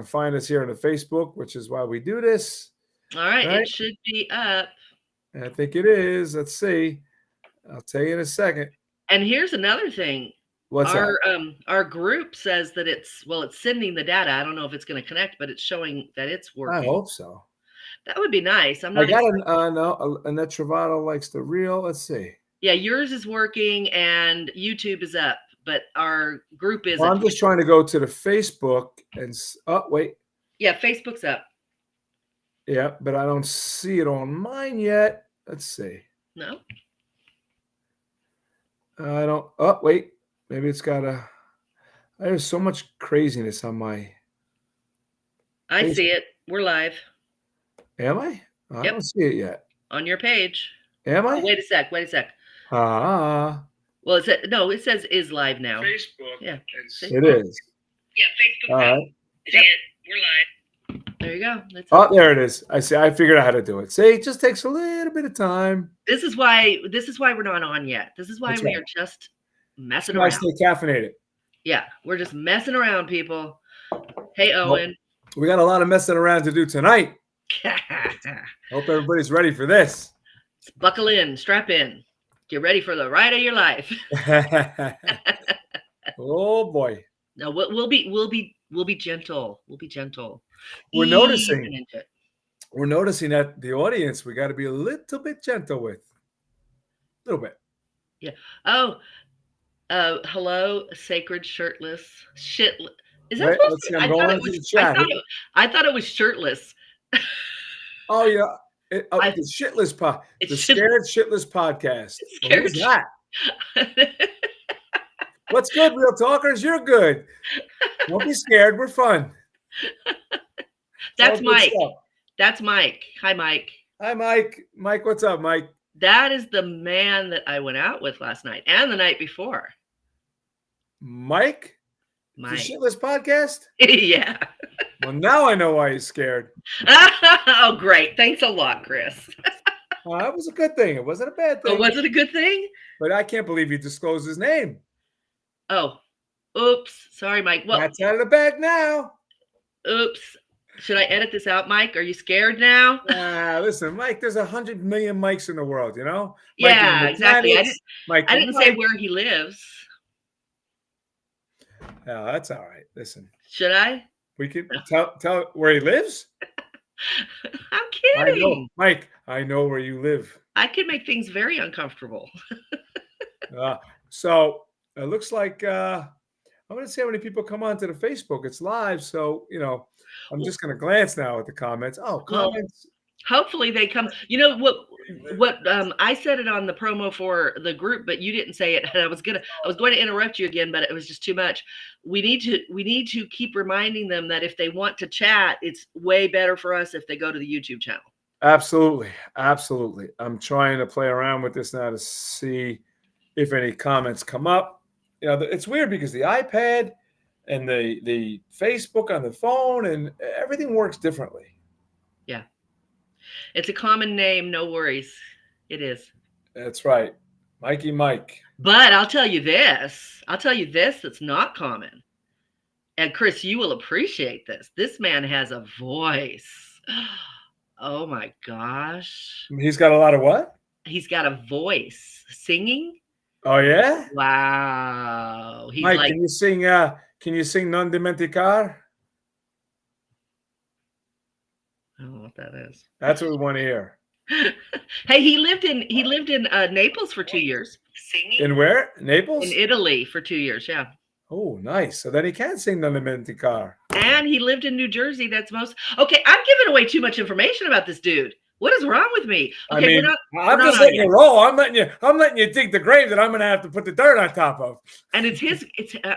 Find us here on the Facebook, which is why we do this. All right, Right? it should be up. And I think it is. Let's see. I'll tell you in a second. And here's another thing. What's that? Our group says that it's sending the data. I don't know if it's going to connect, but it's showing that it's I working. hope so. That would be nice. I'm I not. got no. Annette Travato likes the reel. Let's see. Yeah, yours is working and YouTube is up, but our group isn't. Well, I'm just trying to go to the Facebook and wait. Yeah, Facebook's up. Yeah, but I don't see it on mine yet. Let's see. No. I don't. Oh, wait. Maybe it's got a. There's so much craziness on my. I see it. We're live. Am I? I don't see it yet. On your page. Am I? Oh, wait a sec. Ah. Well, it says is live now. Facebook. Yeah. It is. Yeah, Facebook. All right. Yep. We're live. There you go. There it is. I see. I figured out how to do it. See, it just takes a little bit of time. This is why we're not on yet. This is why we are just messing around. Stay caffeinated. Yeah, we're just messing around, people. Hey, Owen. We got a lot of messing around to do tonight. Hope everybody's ready for this. Let's buckle in, strap in, get ready for the ride of your life. Oh boy! No, we'll be gentle. We'll be gentle. We're noticing that the audience we got to be a little bit gentle with. A little bit. Yeah. Oh, hello, sacred shirtless shit. Is that supposed to? I thought it was shirtless. Oh yeah, the shitless pod, the scared shitless podcast. Scared Who's that? What's good, real talkers? You're good. Don't be scared. We're fun. That's Mike. That's Mike. Hi, Mike. Hi, Mike. Mike, what's up, Mike? That is the man that I went out with last night and the night before. Mike? The shitless podcast? Yeah. Well, now I know why he's scared. Oh, great. Thanks a lot, Chris. That was a good thing. It wasn't a bad thing. Oh, was it a good thing? But I can't believe you disclosed his name. Oh, oops. Sorry, Mike. Well, that's out of the bag now. Oops. Should I edit this out, Mike? Are you scared now? Listen, Mike, there's 100 million Mikes in the world, you know? Yeah, exactly. I didn't say where he lives. Yeah, that's all right. Listen. Should I? We can tell where he lives? I'm kidding. I know, Mike, I know where you live. I could make things very uncomfortable. So it looks like I'm going to see how many people come onto the Facebook. It's live, so, I'm just going to glance now at the comments. Oh, comments. Well, hopefully they come. You know what I said it on the promo for the group, but you didn't say it. And I was going to interrupt you again, but it was just too much. We need to keep reminding them that if they want to chat, it's way better for us if they go to the YouTube channel. Absolutely. Absolutely. I'm trying to play around with this now to see if any comments come up. It's weird because the iPad and the Facebook on the phone and everything works differently. Yeah. It's a common name. No worries. It is. That's right. Mikey Mike. But I'll tell you this. That's not common. And Chris, you will appreciate this. This man has a voice. Oh my gosh. He's got a lot of what? He's got a voice. Singing? Oh yeah? Wow. He's Mike, can you sing Non Dimenticar? I don't know what that is. That's what we want to hear. Hey, he lived in Naples for 2 years. Singing? In where? Naples? In Italy for 2 years, yeah. Oh, nice. So then he can sing Non Dimenticar. And he lived in New Jersey. That's okay. I'm giving away too much information about this dude. What is wrong with me? Okay, I'm just letting you roll. I'm letting you dig the grave that I'm going to have to put the dirt on top of. And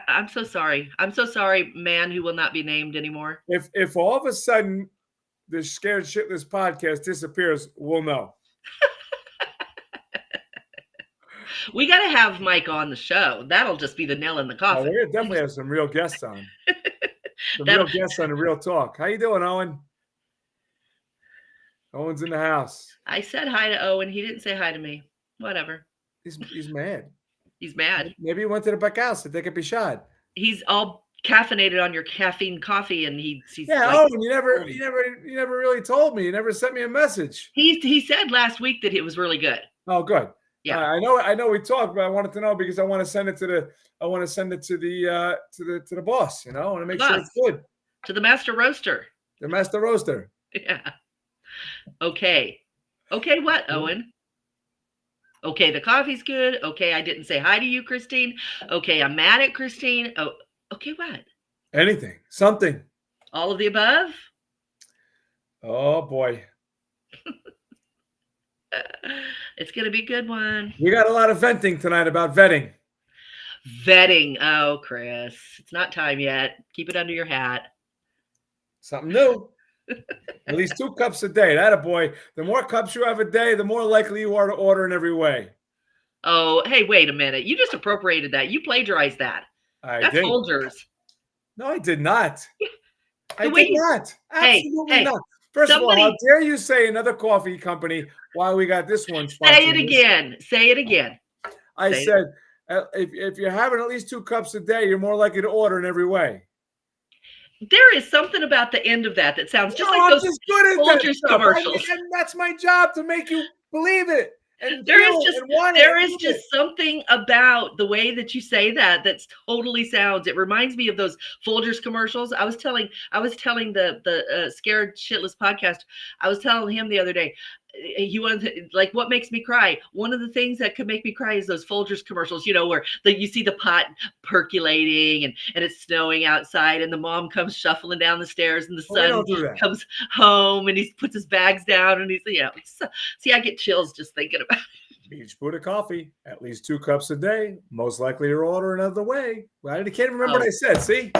I'm so sorry. I'm so sorry, man who will not be named anymore. If all of a sudden the Scared Shitless podcast disappears, we'll know. We got to have Mike on the show. That'll just be the nail in the coffin. We're going to definitely have some real guests on. Real guests on the Real Talk. How you doing, Owen? Owen's in the house. I said hi to Owen. He didn't say hi to me. Whatever. He's mad. He's mad. Maybe he went to the back house to take a pishad. He's all caffeinated on your caffeine coffee, and he's Yeah. like, Oh, and you never really told me. You never sent me a message. he said last week that it was really good. Oh, good. Yeah. I know we talked, but I wanted to know because I want to send it to the to the boss. You know, I want to make sure it's good. To the master roaster. The master roaster. Yeah. Okay. Okay, what, Owen? Okay, the coffee's good. Okay, I didn't say hi to you, Christine. Okay, I'm mad at Christine. Oh, okay, what? Anything. Something. All of the above? Oh, boy. It's going to be a good one. We got a lot of venting tonight about vetting. Vetting. Oh, Chris. It's not time yet. Keep it under your hat. Something new. At least 2 cups a day. That a boy. The more cups you have a day, the more likely you are to order in every way. Oh, hey, wait a minute. You just appropriated that. You plagiarized that. That's did. Folgers. No, I did not. I way did you- not. Absolutely Hey, not. First somebody- of all, how dare you say another coffee company while we got this one sponsored? Say it again. Say it again. I said, if you're having at least 2 cups a day, you're more likely to order in every way. There is something about the end of that sounds just like I'm those just good at Folgers that stuff. commercials. And that's my job, to make you believe it. And There is feel just something about the way that you say that's totally sounds. It reminds me of those Folgers commercials. I was telling the Scared Shitless podcast. I was telling him the other day. He wanted like, what makes me cry? One of the things that could make me cry is those Folgers commercials, you know, where you see the pot percolating and it's snowing outside and the mom comes shuffling down the stairs and the son comes home and he puts his bags down and he's, you know, see, I get chills just thinking about it. Beach Buddha coffee, at least 2 cups a day, most likely to order another way. Well, I can't remember what I said. See?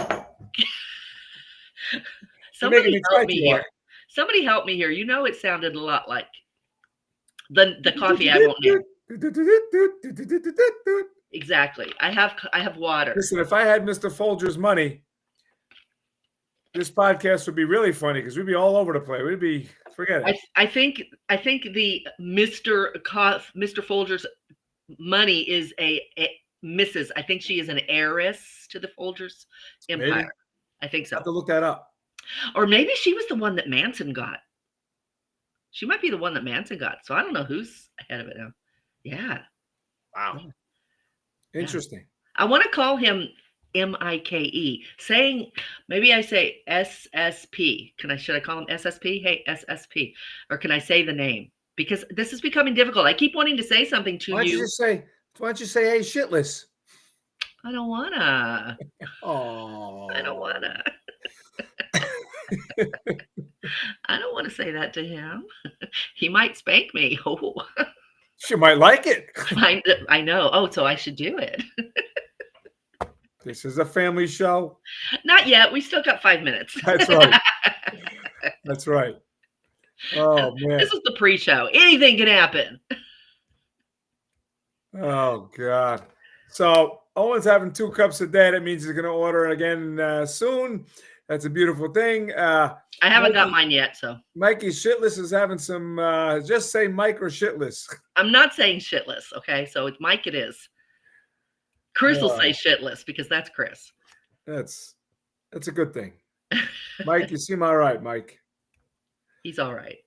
Somebody help me here. Somebody help me here. You know, it sounded a lot like the coffee I won't name. Exactly. I have water. Listen, if I had Mr. Folger's money, this podcast would be really funny because we'd be all over the place. We'd be forget it. I think the Mr. Folger's money is a Mrs. I think she is an heiress to the Folger's empire. Maybe. I think so. I have to look that up. Or maybe she was the one that Manson got. She might be the one that Manson got. So I don't know who's ahead of it now. Yeah. Wow. Interesting. Yeah. I want to call him Mike. Saying, maybe I say SSP. Should I call him SSP? Hey, SSP. Or can I say the name? Because this is becoming difficult. I keep wanting to say something to you. Why don't you say, hey, shitless? I don't wanna. Oh. I don't wanna. I don't want to say that to him. He might spank me. Oh. She might like it. I know. Oh, so I should do it. This is a family show. Not yet. We still got 5 minutes. That's right. That's right. Oh, man. This is the pre-show. Anything can happen. Oh, God. So Owen's having 2 cups a day. That means he's going to order again soon. That's a beautiful thing. I haven't got mine yet, so. Mikey Shitless is having some, just say Mike or Shitless. I'm not saying shitless, okay? So it's Mike it is. Chris will say shitless because that's Chris. That's a good thing. Mike, you seem all right, Mike. He's all right.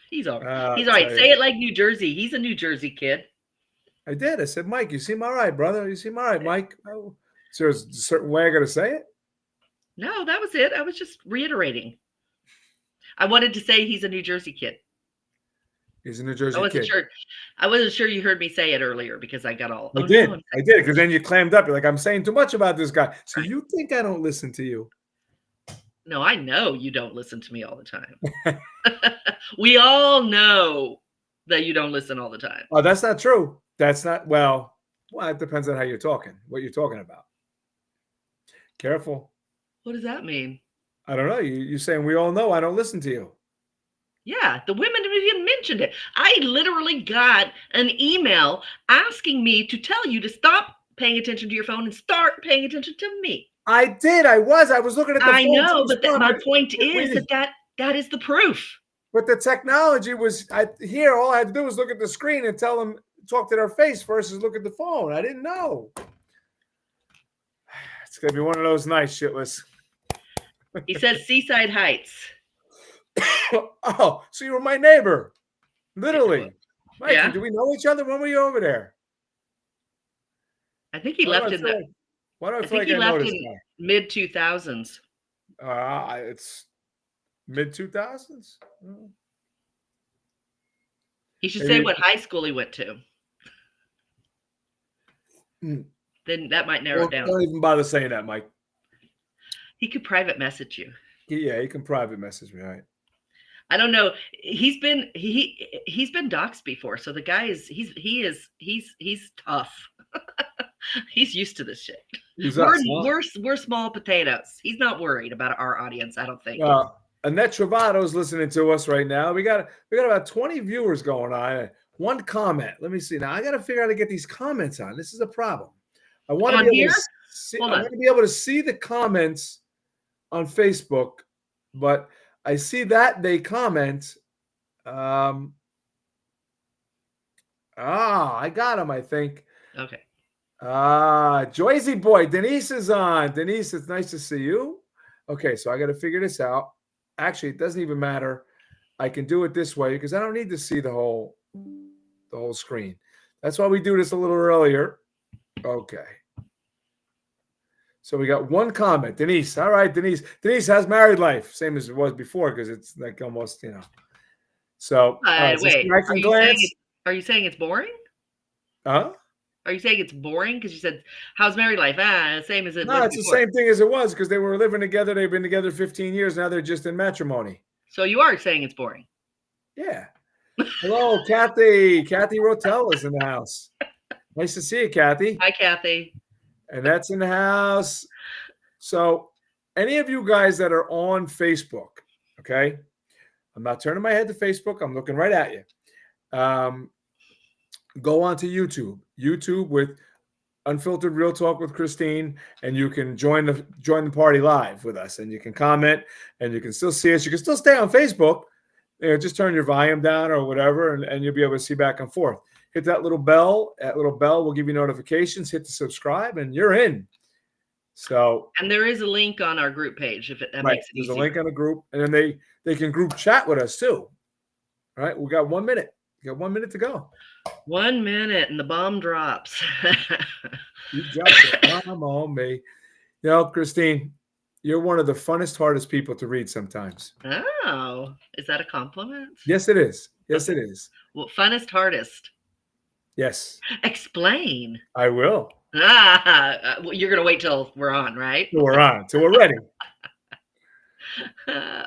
He's all right. He's all right. Say it like New Jersey. He's a New Jersey kid. I did. I said, Mike, you seem all right, brother. You seem all right, Mike. Oh, so there's a certain way I got to say it? No, that was it. I was just reiterating. I wanted to say he's a New Jersey kid. He's a New Jersey kid. I wasn't sure you heard me say it earlier because I got all. I did because then you clammed up. You're like, I'm saying too much about this guy. So you think I don't listen to you? No, I know you don't listen to me all the time. We all know that you don't listen all the time. Oh, that's not true. That's not, well, it depends on how you're talking, what you're talking about. Careful. What does that mean? I don't know. You're saying we all know I don't listen to you. Yeah, the women even mentioned it. I literally got an email asking me to tell you to stop paying attention to your phone and start paying attention to me. I did. I was looking at the phone. I know, but my point is that is the proof. But the technology was here. All I had to do was look at the screen and tell them, talk to their face versus look at the phone. I didn't know. It's gonna be one of those nights, shitless. He says Seaside Heights. Oh, so you were my neighbor, literally, Mikey. Yeah. Do we know each other? When were you over there? I think he Why do left I in feel the. like- Why do I I feel think like he I know left this in guy? mid 2000s. It's mid 2000s. He should say Maybe. what high school he went to. Then that might narrow Well, it down. don't even bother saying that, Mike. He could private message you. Yeah, he can private message me, right? I don't know. He's been doxxed before, so the guy is he's tough. He's used to this shit. We're small potatoes. He's not worried about our audience, I don't think. Annette Travato's listening to us right now. We got about 20 viewers going on. One comment. Let me see. Now I got to figure out how to get these comments on. This is a problem. I want to be able to see. I want to be able to see the comments on Facebook, but I see that they comment. I got them, I think. Okay. Joyzy boy, Denise is on. Denise, it's nice to see you. Okay, so I got to figure this out. Actually, it doesn't even matter. I can do it this way because I don't need to see the whole screen. That's why we do this a little earlier. Okay. So we got one comment. Denise. All right, Denise. Denise has married life. Same as it was before because it's like almost, So wait, are you saying it's boring? Huh? Are you saying it's boring? Because you said, how's married life? Same as it was No, it's before. the same thing as it was because they were living together. They've been together 15 years. Now they're just in matrimony. So you are saying it's boring? Yeah. Hello, Kathy. Kathy Rotel is in the house. Nice to see you, Kathy. Hi, Kathy. And that's in the house. So any of you guys that are on Facebook, okay? I'm not turning my head to Facebook. I'm looking right at you. Go on to YouTube. YouTube with Unfiltered Real Talk with Christine, and you can join the party live with us, and you can comment, and you can still see us. You can still stay on Facebook. Just turn your volume down or whatever, and you'll be able to see back and forth. Hit that little bell. That little bell will give you notifications. Hit the subscribe, and you're in. So, and there is a link on our group page if that right, makes it there's easier. a link on the group, and then they can group chat with us too. All right, we got 1 minute. We got 1 minute to go. 1 minute, and the bomb drops. You dropped the bomb on me. Christine, you're one of the funnest, hardest people to read sometimes. Oh, is that a compliment? Yes, it is. Yes, it is. Well, funnest, hardest. Yes. Explain. I will. You're going to wait till we're on, right? Till we're on. Till we're ready.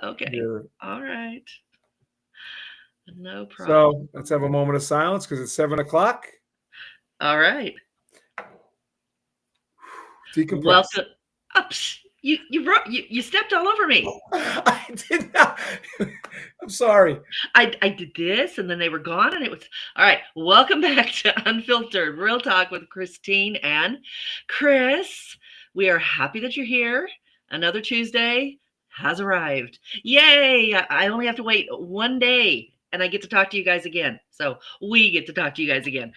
Okay. Yeah. All right. No problem. So let's have a moment of silence because it's 7 o'clock. All right. Decompress. Welcome. You stepped all over me. I did not. I'm sorry. I did this, and then they were gone, and it was all right. Welcome back to Unfiltered Real Talk with Christine and Chris. We are happy that you're here. Another Tuesday has arrived. Yay! I only have to wait 1 day, and I get to talk to you guys again. So we get to talk to you guys again.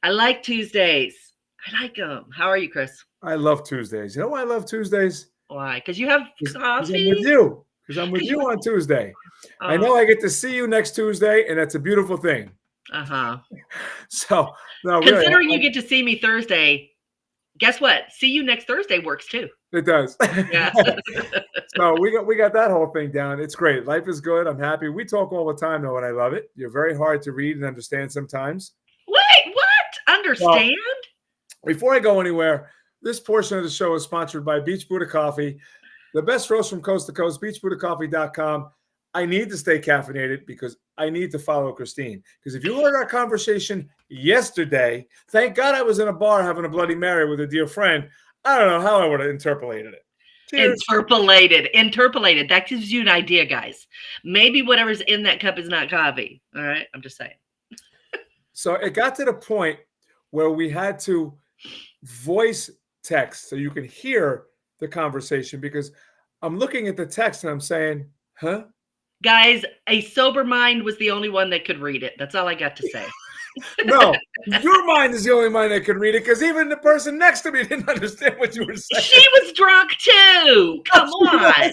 I like Tuesdays. I like them. How are you, Chris? I love Tuesdays. You know why I love Tuesdays? Why? Because you have coffee? Because I'm with you. Because I'm with you on Tuesday. Oh. I know I get to see you next Tuesday, and that's a beautiful thing. Uh-huh. So, no, considering really, you get to see me Thursday, guess what? See you next Thursday works too. It does. Yeah. So we got that whole thing down. It's great. Life is good. I'm happy. We talk all the time, though, and I love it. You're very hard to read and understand sometimes. Wait, what? Understand? Well, before I go anywhere, this portion of the show is sponsored by Beach Buddha Coffee, the best roast from coast to coast, beachbuddhacoffee.com. I need to stay caffeinated because I need to follow Christine. Because if you heard our conversation yesterday, thank God I was in a bar having a Bloody Mary with a dear friend. I don't know how I would have interpolated it. Cheers. Interpolated. That gives you an idea, guys. Maybe whatever's in that cup is not coffee. All right? I'm just saying. So it got to the point where we had to voice text so you can hear the conversation because I'm looking at the text and I'm saying, huh? Guys, a sober mind was the only one that could read it. That's all I got to say. No, your mind is the only mind that could read it because even the person next to me didn't understand what you were saying. She was drunk too. Come on.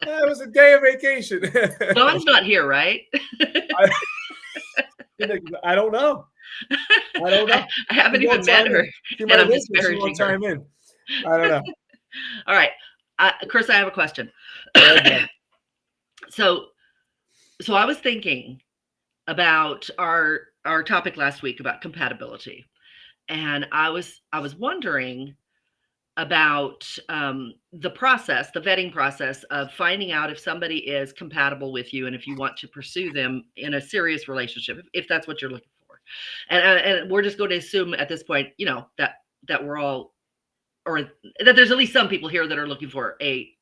It was a day of vacation. Dawn's not here, right? I don't know. I don't know. I haven't even met her, She and might I'm listen. She won't disparaging her. chime in. I don't know. All right, Chris, I have a question. So I was thinking about our topic last week about compatibility, and I was wondering about the process, the vetting process of finding out if somebody is compatible with you and if you want to pursue them in a serious relationship, if that's what you're looking for. And we're just going to assume at this point, that we're all, or that there's at least some people here that are looking for a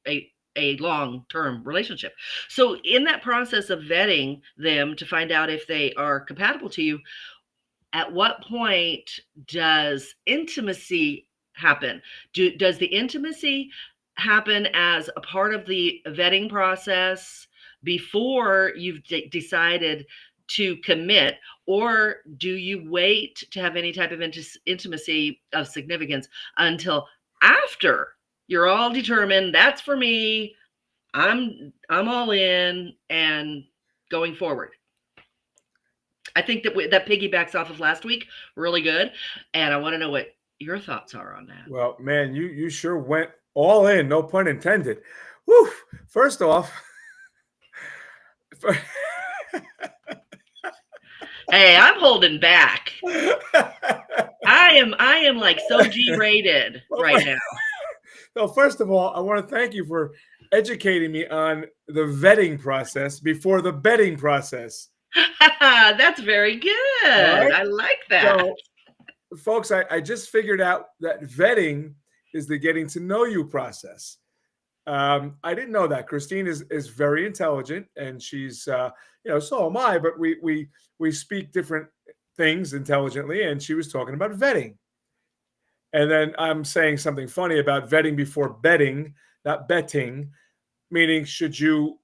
long-term relationship. So in that process of vetting them to find out if they are compatible to you, at what point does intimacy happen? Does the intimacy happen as a part of the vetting process before you've decided to commit, or do you wait to have any type of intimacy of significance until after you're all determined, that's for me, I'm all in and going forward? I think that piggybacks off of last week really good, and I want to know what your thoughts are on that. Well, man, you sure went all in, no pun intended. Whew. First off, hey, I'm holding back. I am like so G-rated right now. So first of all, I want to thank you for educating me on the vetting process before the betting process. That's very good. Right? I like that. So, folks, I just figured out that vetting is the getting to know you process. I didn't know that. Christine is very intelligent, and she's so am I. But we speak different things intelligently, and she was talking about vetting. And then I'm saying something funny about vetting before betting, not betting, meaning should you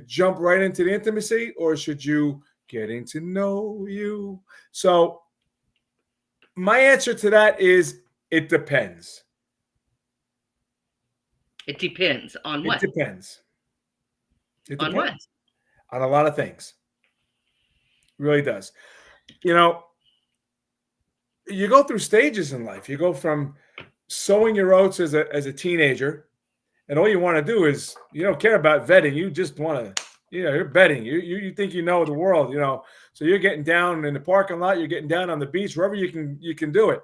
jump right into the intimacy or should you getting to know you? So my answer to that is it depends. It depends on what? It depends. It depends. On what? On a lot of things. It really does. You go through stages in life. You go from sowing your oats as a teenager, and all you want to do is you don't care about vetting. You just want to, you're betting. You think you know the world, So you're getting down in the parking lot. You're getting down on the beach, wherever you can do it.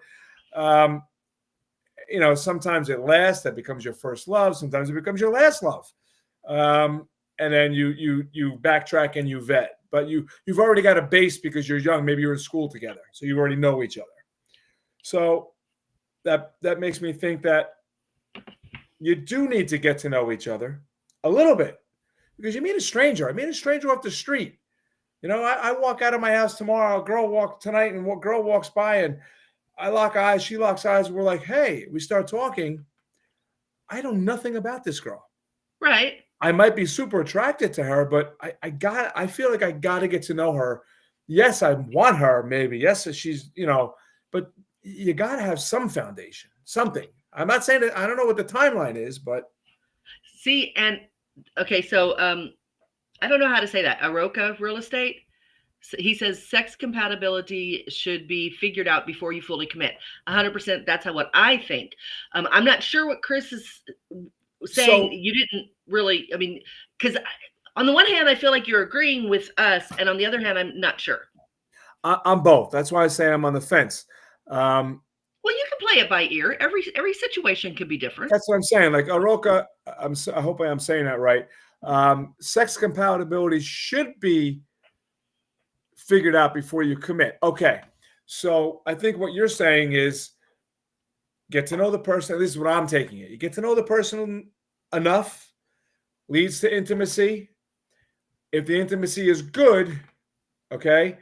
Sometimes it lasts. That becomes your first love. Sometimes it becomes your last love. And then you backtrack and you vet. But you've already got a base because you're young. Maybe you're in school together, so you already know each other. So that makes me think that you do need to get to know each other a little bit because you meet a stranger. I meet a stranger off the street. I walk out of my house tomorrow. A girl walks tonight, and what girl walks by, and I lock eyes. She locks eyes. We're like, hey, we start talking. I know nothing about this girl. Right. I might be super attracted to her, but I feel like I got to get to know her. Yes, I want her. Maybe yes, she's but you got to have some foundation, something. I'm not saying that I don't know what the timeline is, but see, and okay, so I don't know how to say that. Aroka Real Estate, he says sex compatibility should be figured out before you fully commit. 100%. That's what I think. I'm not sure what Chris is saying. So, you didn't really. I mean, because on the one hand, I feel like you're agreeing with us, and on the other hand, I'm not sure. I'm both. That's why I say I'm on the fence. Well, you can play it by ear. Every situation could be different. That's what I'm saying. Like Aroka, I hope I'm saying that right. Sex compatibility should be figured out before you commit. Okay. So I think what you're saying is get to know the person. This is what I'm taking it. You get to know the person enough, leads to intimacy. If the intimacy is good, okay,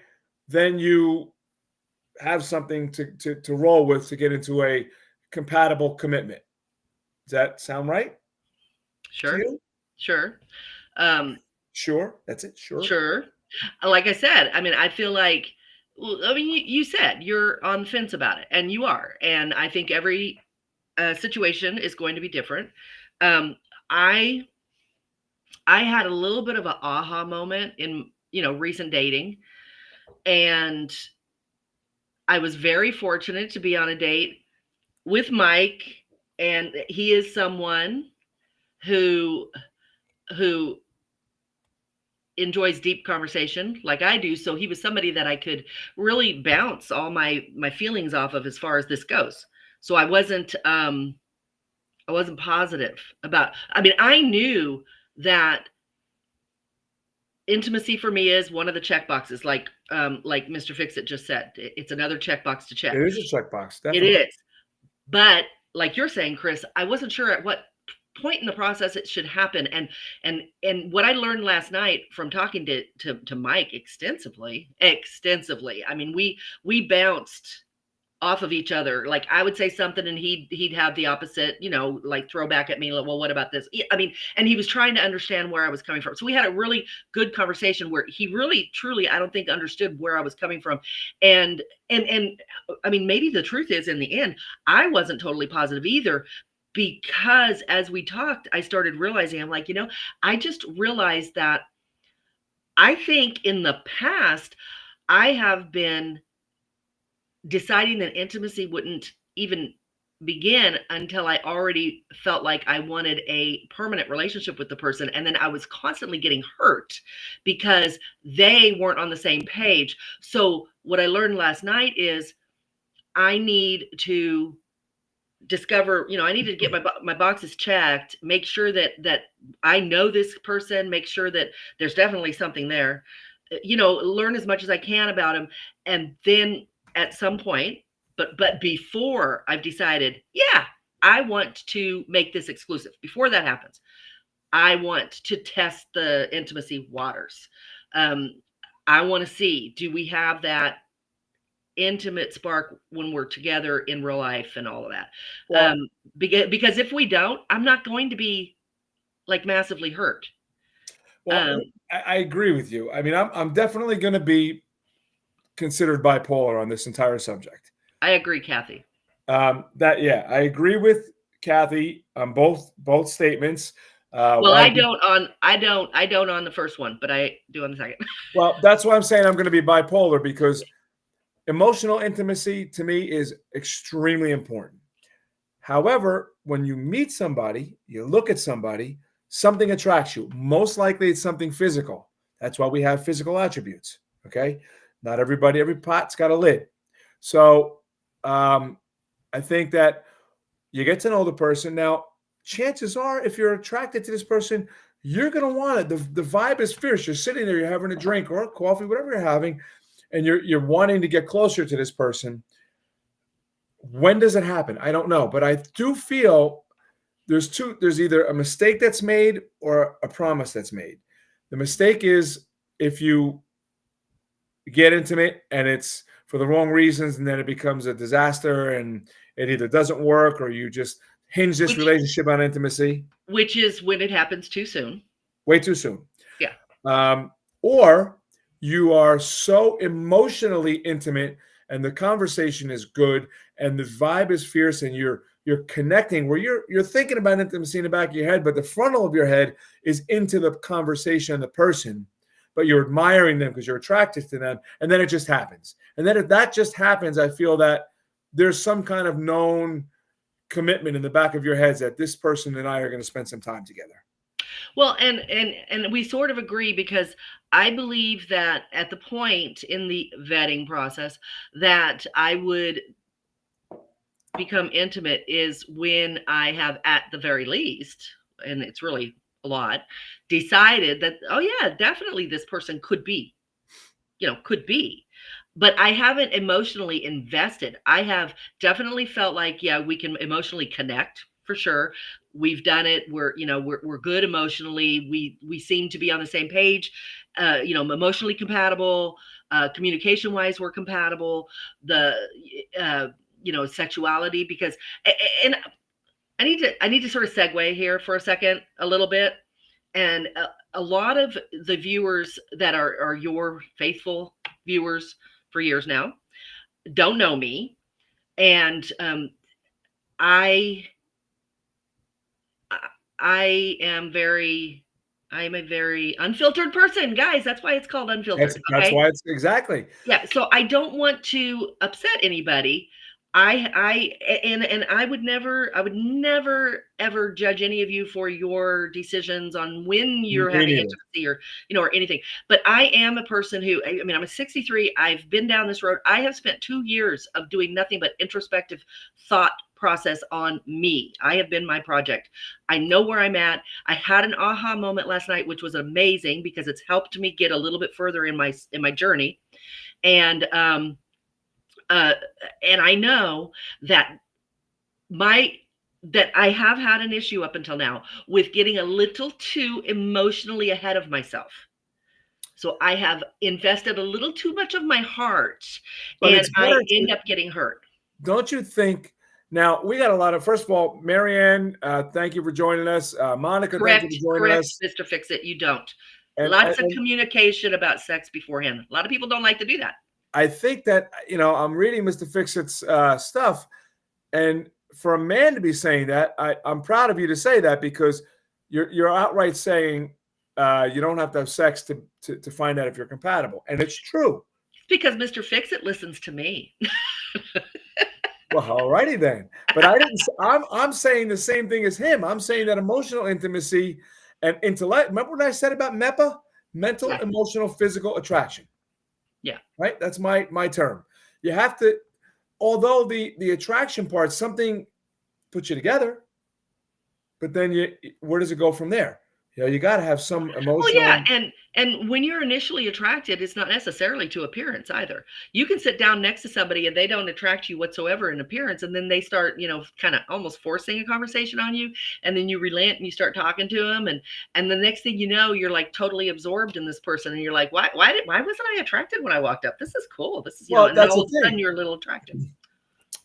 then you have something to roll with to get into a compatible commitment. Does that sound right? Sure. Sure. Sure. That's it. Sure. Sure. Like I said, I mean, I feel like, well, I mean, you said you're on the fence about it, and you are. And I think every situation is going to be different. Um, I I had a little bit of an aha moment in, recent dating, and I was very fortunate to be on a date with Mike, and he is someone who who enjoys deep conversation like I do. So he was somebody that I could really bounce all my feelings off of as far as this goes. So I wasn't positive about, I mean, I knew that intimacy for me is one of the check boxes, like Mr. Fix It just said. It's another checkbox to check. It is a checkbox, It definitely. is. But like you're saying, Chris, I wasn't sure at what point in the process it should happen. And what I learned last night from talking to Mike extensively. I mean, we bounced off of each other. Like I would say something and he'd have the opposite, like throw back at me, like, well, what about this? I mean, and he was trying to understand where I was coming from. So we had a really good conversation where he really truly, I don't think, understood where I was coming from. And I mean, maybe the truth is, in the end, I wasn't totally positive either, because as we talked, I started realizing, I'm like, I just realized that I think in the past I have been deciding that intimacy wouldn't even begin until I already felt like I wanted a permanent relationship with the person. And then I was constantly getting hurt because they weren't on the same page. So, what I learned last night is I need to discover, I need to get my boxes checked, make sure that I know this person, make sure that there's definitely something there, learn as much as I can about him. And then at some point, but before I've decided, yeah, I want to make this exclusive. Before that happens, I want to test the intimacy waters. Um, I want to see, do we have that intimate spark when we're together in real life and all of that? Well, Because if we don't, I'm not going to be like massively hurt. well, Um, I agree with you. I mean, I'm definitely going to be considered bipolar on this entire subject. I agree, Kathy. Yeah, I agree with Kathy on both statements. Well, Why? I don't on the first one, but I do on the second. Well, that's why I'm saying I'm going to be bipolar, because emotional intimacy to me is extremely important. However, when you meet somebody, you look at somebody, something attracts you. Most likely it's something physical. That's why we have physical attributes. Okay. Not everybody, every pot's got a lid. So I think that you get to know the person. Now, chances are, if you're attracted to this person, you're going to want it. The vibe is fierce. You're sitting there, you're having a drink or a coffee, whatever you're having, and you're wanting to get closer to this person. When does it happen? I don't know, but I do feel there's either a mistake that's made or a promise that's made. The mistake is if you get intimate and it's for the wrong reasons, and then it becomes a disaster, and it either doesn't work or you just hinge this which relationship on intimacy which is when it happens too soon. way too soon. Yeah. Or you are so emotionally intimate and the conversation is good and the vibe is fierce and you're connecting where you're thinking about intimacy in the back of your head, but the frontal of your head is into the conversation and the person, but you're admiring them because you're attracted to them, and then it just happens. And then if that just happens, I feel that there's some kind of known commitment in the back of your heads that this person and I are going to spend some time together. Well, and we sort of agree, because I believe that at the point in the vetting process that I would become intimate is when I have, at the very least, and it's really a lot, decided that, oh yeah, definitely this person could be, could be. But I haven't emotionally invested. I have definitely felt like, yeah, we can emotionally connect for sure. We've done it. We're good emotionally. We seem to be on the same page. Emotionally compatible. Communication wise, we're compatible. The sexuality, because, and I need to sort of segue here for a second, a little bit. and a lot of the viewers that are your faithful viewers for years now don't know me, and I I am very I'm a very unfiltered person, guys. That's why it's called unfiltered. That's Okay. why it's exactly. Yeah. So I don't want to upset anybody. And I would never ever judge any of you for your decisions on when you're Me having neither. intimacy or or anything. But I am a person who, I mean, I'm a 63. I've been down this road. I have spent 2 years of doing nothing but introspective thought process on me. I have been my project. I know where I'm at. I had an aha moment last night, which was amazing because it's helped me get a little bit further in my journey. And uh, and I know that my that I have had an issue up until now with getting a little too emotionally ahead of myself. So I have invested a little too much of my heart, But and it's I better end to, up getting hurt. don't you think? Now we got a lot of. First of all, Marianne, thank you for joining us. Monica, thank you Correct, for joining correct, us. Mr. Fix It. You don't. And, Lots and, of and communication about sex beforehand. A lot of people don't like to do that. I think that I'm reading Mr. Fixit's stuff, and for a man to be saying that, I'm proud of you to say that because you're outright saying you don't have to have sex to find out if you're compatible, and it's true. It's because Mr. Fix It listens to me. Well, alrighty then. But I didn't. I'm saying the same thing as him. I'm saying that emotional intimacy and intellect. Remember what I said about MEPA? Mental, Yeah, emotional, physical attraction. yeah. Right. That's my term. You have to. Although the attraction part, something puts you together, but then where does it go from there? You got to have some Well, yeah, emotional. and when you're initially attracted, it's not necessarily to appearance either. You can sit down next to somebody and they don't attract you whatsoever in appearance, and then they start, kind of almost forcing a conversation on you, and then you relent and you start talking to them, and the next thing you know, you're like totally absorbed in this person, and you're like, why wasn't I attracted when I walked up? This is cool. This is, Well, and then that's all the of a sudden thing. you're a little attracted.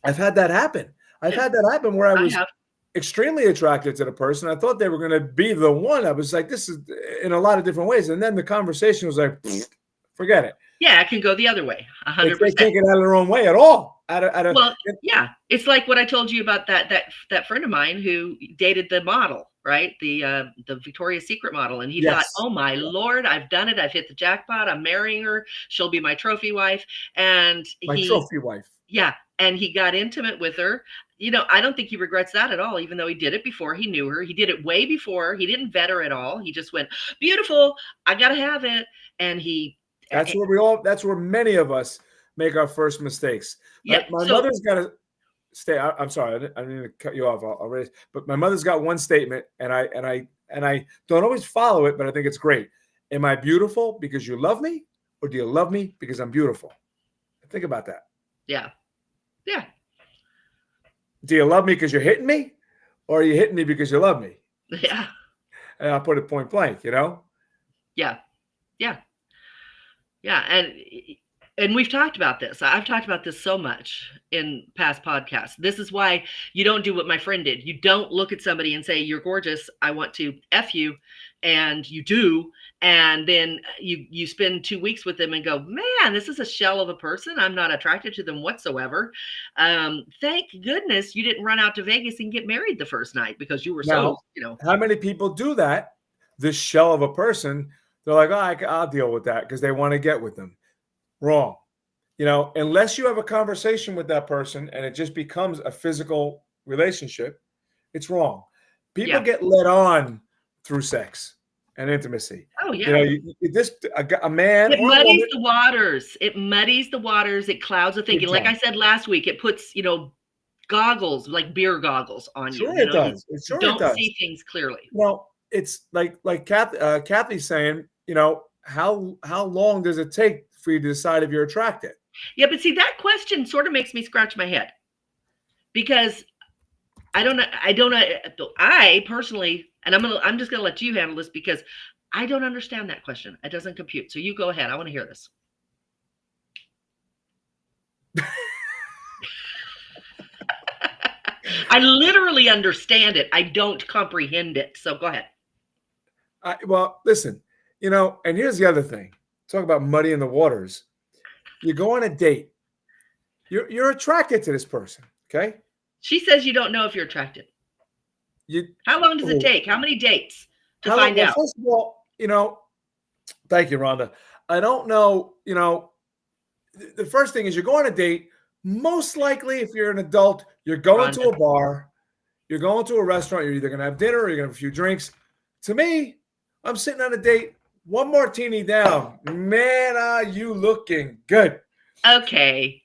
I've had that happen. I've had that happen where I I was have. extremely attracted to the person. I thought they were going to be the one. I was like, this is in a lot of different ways. And then the conversation was like, forget it. Yeah, it can go the other way, They 100%. can't get out of their own way at all. Well, yeah, it's like what I told you about that friend of mine who dated the model, right? The Victoria's Secret model, and he thought, yes, "Oh my Lord, I've done it. I've hit the jackpot. I'm marrying her. She'll be my trophy wife." And my trophy wife. yeah, and he got intimate with her. I don't think he regrets that at all, even though he did it before he knew her. He did it way before. He didn't vet her at all. He just went, beautiful. I got to have it. And That's where many of us make our first mistakes. yeah. My So, mother's got to stay. I'm sorry. I didn't to cut you off. I'll raise, but my mother's got one statement and I don't always follow it, but I think it's great. Am I beautiful because you love me or do you love me because I'm beautiful? Think about that. yeah. Yeah. Do you love me because you're hitting me or are you hitting me because you love me? Yeah. And I'll put it point blank, Yeah. Yeah. Yeah. And we've talked about this. I've talked about this so much in past podcasts. This is why you don't do what my friend did. You don't look at somebody and say, "You're gorgeous. I want to F you." And you do. And then you spend 2 weeks with them and go, "Man, this is a shell of a person. I'm not attracted to them whatsoever." Thank goodness you didn't run out to Vegas and get married the first night because you were now, so. how many people do that? This shell of a person, they're like, oh, I'll deal with that because they want to get with them. Wrong. Unless you have a conversation with that person and it just becomes a physical relationship, it's wrong. People Yeah. get led on through sex and intimacy. Oh, yeah. A man It or a muddies woman. the waters. It muddies the waters. It clouds the Big thinking. Like I time. said last week, it puts, goggles, like beer goggles on you. Sure, it You does. Sure, it don't does. see things clearly. Well, it's like Kathy's saying. How long does it take for you to decide if you're attracted? Yeah, but see, that question sort of makes me scratch my head because I don't know. I personally, and I'm just gonna let you handle this because I don't understand that question. It doesn't compute. So you go ahead. I want to hear this. I literally understand it. I don't comprehend it. So go ahead. Well, listen, and here's the other thing. Talk about muddying the waters. You go on a date. You're attracted to this person, okay? She says you don't know if you're attracted. You How long does it oh, take? How many dates to how long? find Well, out? first of all, thank you, Rhonda. I don't know. The first thing is you go on a date. Most likely, if you're an adult, you're going to Rhonda. a bar, you're going to a restaurant. You're either going to have dinner or you're going to have a few drinks. To me, I'm sitting on a date, one martini down. Man, are you looking good? Okay.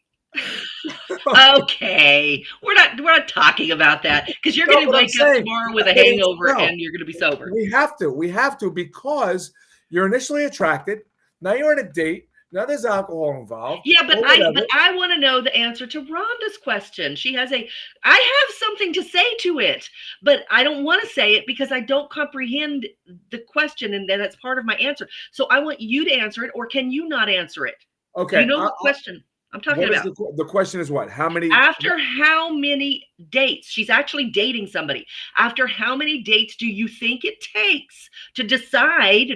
Okay. We're not talking about that because you're going to What I'm wake up saying. tomorrow with a But hangover no, and you're going to be sober. we have to. We have to because you're initially attracted. Now you're on a date. Now there's alcohol involved. Yeah, but or whatever. I want to know the answer to Rhonda's question. I have something to say to it, but I don't want to say it because I don't comprehend the question, and then it's part of my answer. So I want you to answer it, or can you not answer it? Okay. You know what question I'm talking What is about? the question is what? How many? After how many dates? She's actually dating somebody. After how many dates do you think it takes to decide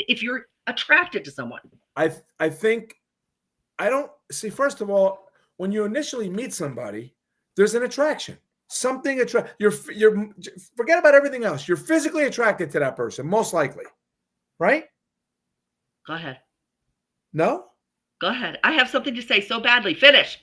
if you're attracted to someone? I think I don't see. First of all, when you initially meet somebody, there's an attraction. Something you're forget about everything else. You're physically attracted to that person, most likely, right? Go ahead. No. Go ahead. I have something to say so badly. Finish.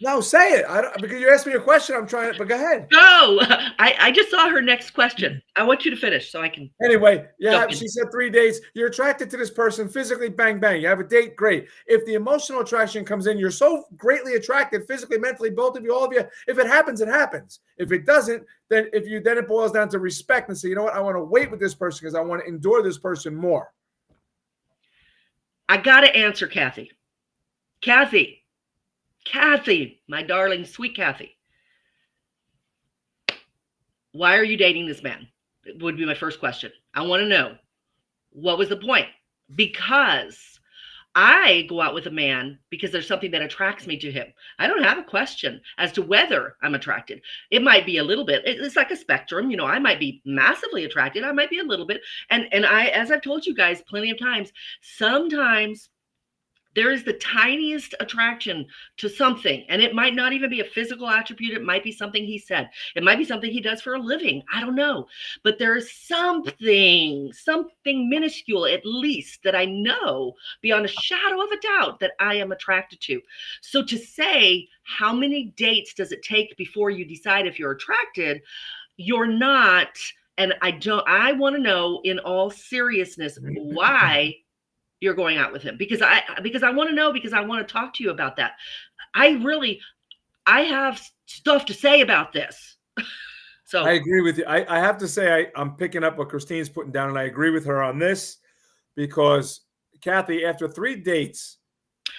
No, say it. I don't because you asked me a question. I'm trying, but go ahead. No, I just saw her next question. I want you to finish so I can. Anyway, yeah, she said 3 days. You're attracted to this person physically, bang, bang. You have a date, great. If the emotional attraction comes in, you're so greatly attracted physically, mentally, both of you, all of you. If it happens, it happens. If it doesn't, then it boils down to respect and say, you know what, I want to wait with this person because I want to endure this person more. I got to answer, Kathy. Kathy, my darling, sweet Kathy. Why are you dating this man? It would be my first question. I want to know, what was the point? Because I go out with a man because there's something that attracts me to him. I don't have a question as to whether I'm attracted. It might be a little bit. It's like a spectrum. I might be massively attracted. I might be a little bit. And I, as I've told you guys plenty of times, sometimes there is the tiniest attraction to something, and it might not even be a physical attribute. It might be something he said. It might be something he does for a living. I don't know. But there's something minuscule, at least, that I know beyond a shadow of a doubt that I am attracted to. So to say, how many dates does it take before you decide if you're attracted? You're not. And I want to know in all seriousness why you're going out with him, because I want to know, because I want to talk to you about that. I have stuff to say about this. So I agree with you. I have to say I'm picking up what Christine's putting down, and I agree with her on this because Kathy, after 3 dates,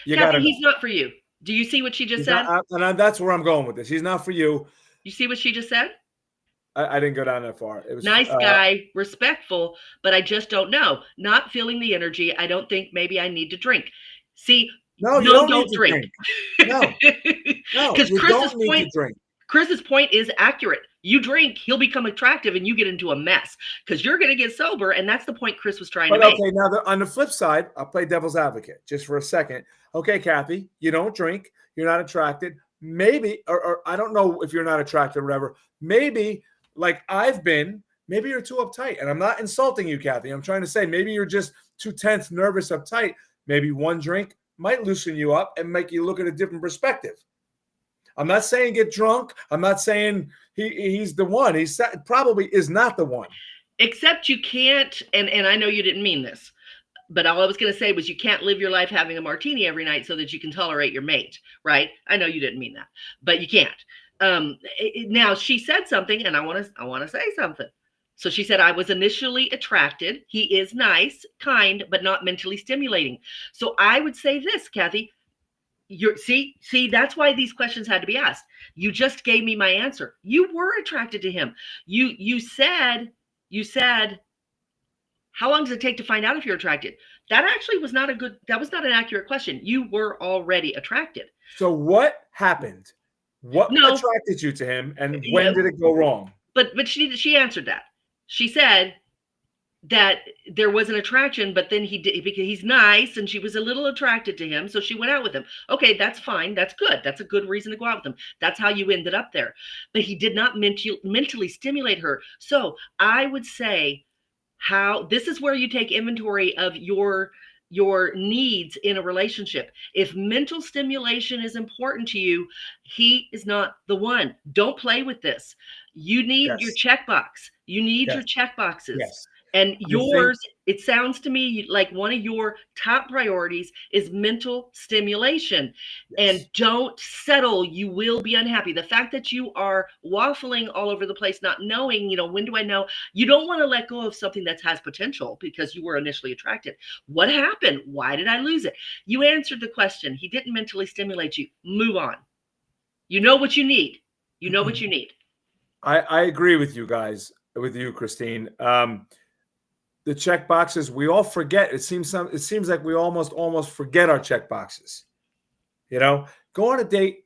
he's not for you. Do you see what she just said? That's where I'm going with this. He's not for you. You see what she just said? I didn't go down that far. It was nice guy, respectful, but I just don't know. Not feeling the energy. I don't think maybe I need to drink. See, no, you don't drink. No, because Chris's point is accurate. You drink, he'll become attractive, and you get into a mess because you're going to get sober, and that's the point Chris was trying to make. Okay, now on the flip side, I'll play devil's advocate just for a second. Okay, Kathy, you don't drink, you're not attracted. Maybe, or I don't know if you're not attracted or whatever. Maybe, like I've been, maybe you're too uptight, and I'm not insulting you, Kathy. I'm trying to say maybe you're just too tense, nervous, uptight. Maybe one drink might loosen you up and make you look at a different perspective. I'm not saying get drunk. I'm not saying he's the one. He probably is not the one. Except you can't, and I know you didn't mean this, but all I was going to say was you can't live your life having a martini every night so that you can tolerate your mate, right? I know you didn't mean that, but you can't. Now she said something, and I want to say something. So she said, I was initially attracted. He is nice, kind, but not mentally stimulating. So I would say this, Kathy, see, that's why these questions had to be asked. You just gave me my answer. You were attracted to him. You said, how long does it take to find out if you're attracted? That actually was not an accurate question. You were already attracted. So what happened? What attracted you to him, and when did it go wrong? But she answered that. She said, that there was an attraction, but then he did, because he's nice and she was a little attracted to him, so she went out with him. Okay, that's fine, that's good, that's a good reason to go out with him. That's how you ended up there. But he did not mentally stimulate her. So I would say, how this is where you take inventory of your needs in a relationship. If mental stimulation is important to you, he is not the one. Don't play with this. You need your Yes. checkbox. You need your Yes. check boxes. Yes. And I think yours, it sounds to me like one of your top priorities is mental stimulation. And yes. don't settle. You will be unhappy. The fact that you are waffling all over the place, not knowing, when do I know? You don't want to let go of something that has potential because you were initially attracted. What happened? Why did I lose it? You answered the question. He didn't mentally stimulate you. Move on. You know what you need. You know what you need. I agree with you guys, with you, Christine. The check boxes, we all forget. It seems like we almost forget our check boxes. Go on a date,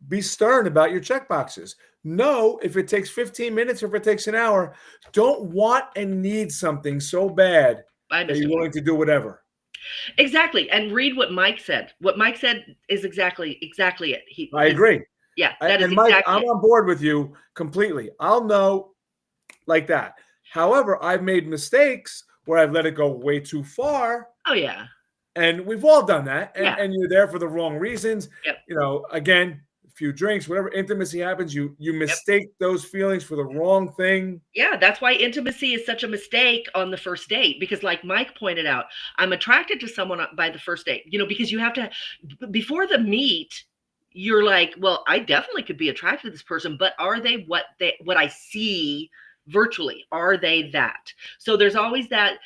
be stern about your check boxes. No, if it takes 15 minutes or if it takes an hour, don't want and need something so bad Bye, that Mr. you're willing to do whatever. Exactly. And read what Mike said. What Mike said is exactly it. I agree. Yeah, that is And Mike, exactly I'm it. on board with you completely. I'll know like that. However, I've made mistakes where I've let it go way too far. Oh yeah. And we've all done that. And Yeah. and you're there for the wrong reasons. Yep. Again, a few drinks, whatever intimacy happens, you Yep. mistake those feelings for the wrong thing. Yeah, that's why intimacy is such a mistake on the first date, because like Mike pointed out, I'm attracted to someone by the first date, because you have to, before the meet, you're like, well, I definitely could be attracted to this person, but are they what I see virtually? Are they that? So there's always that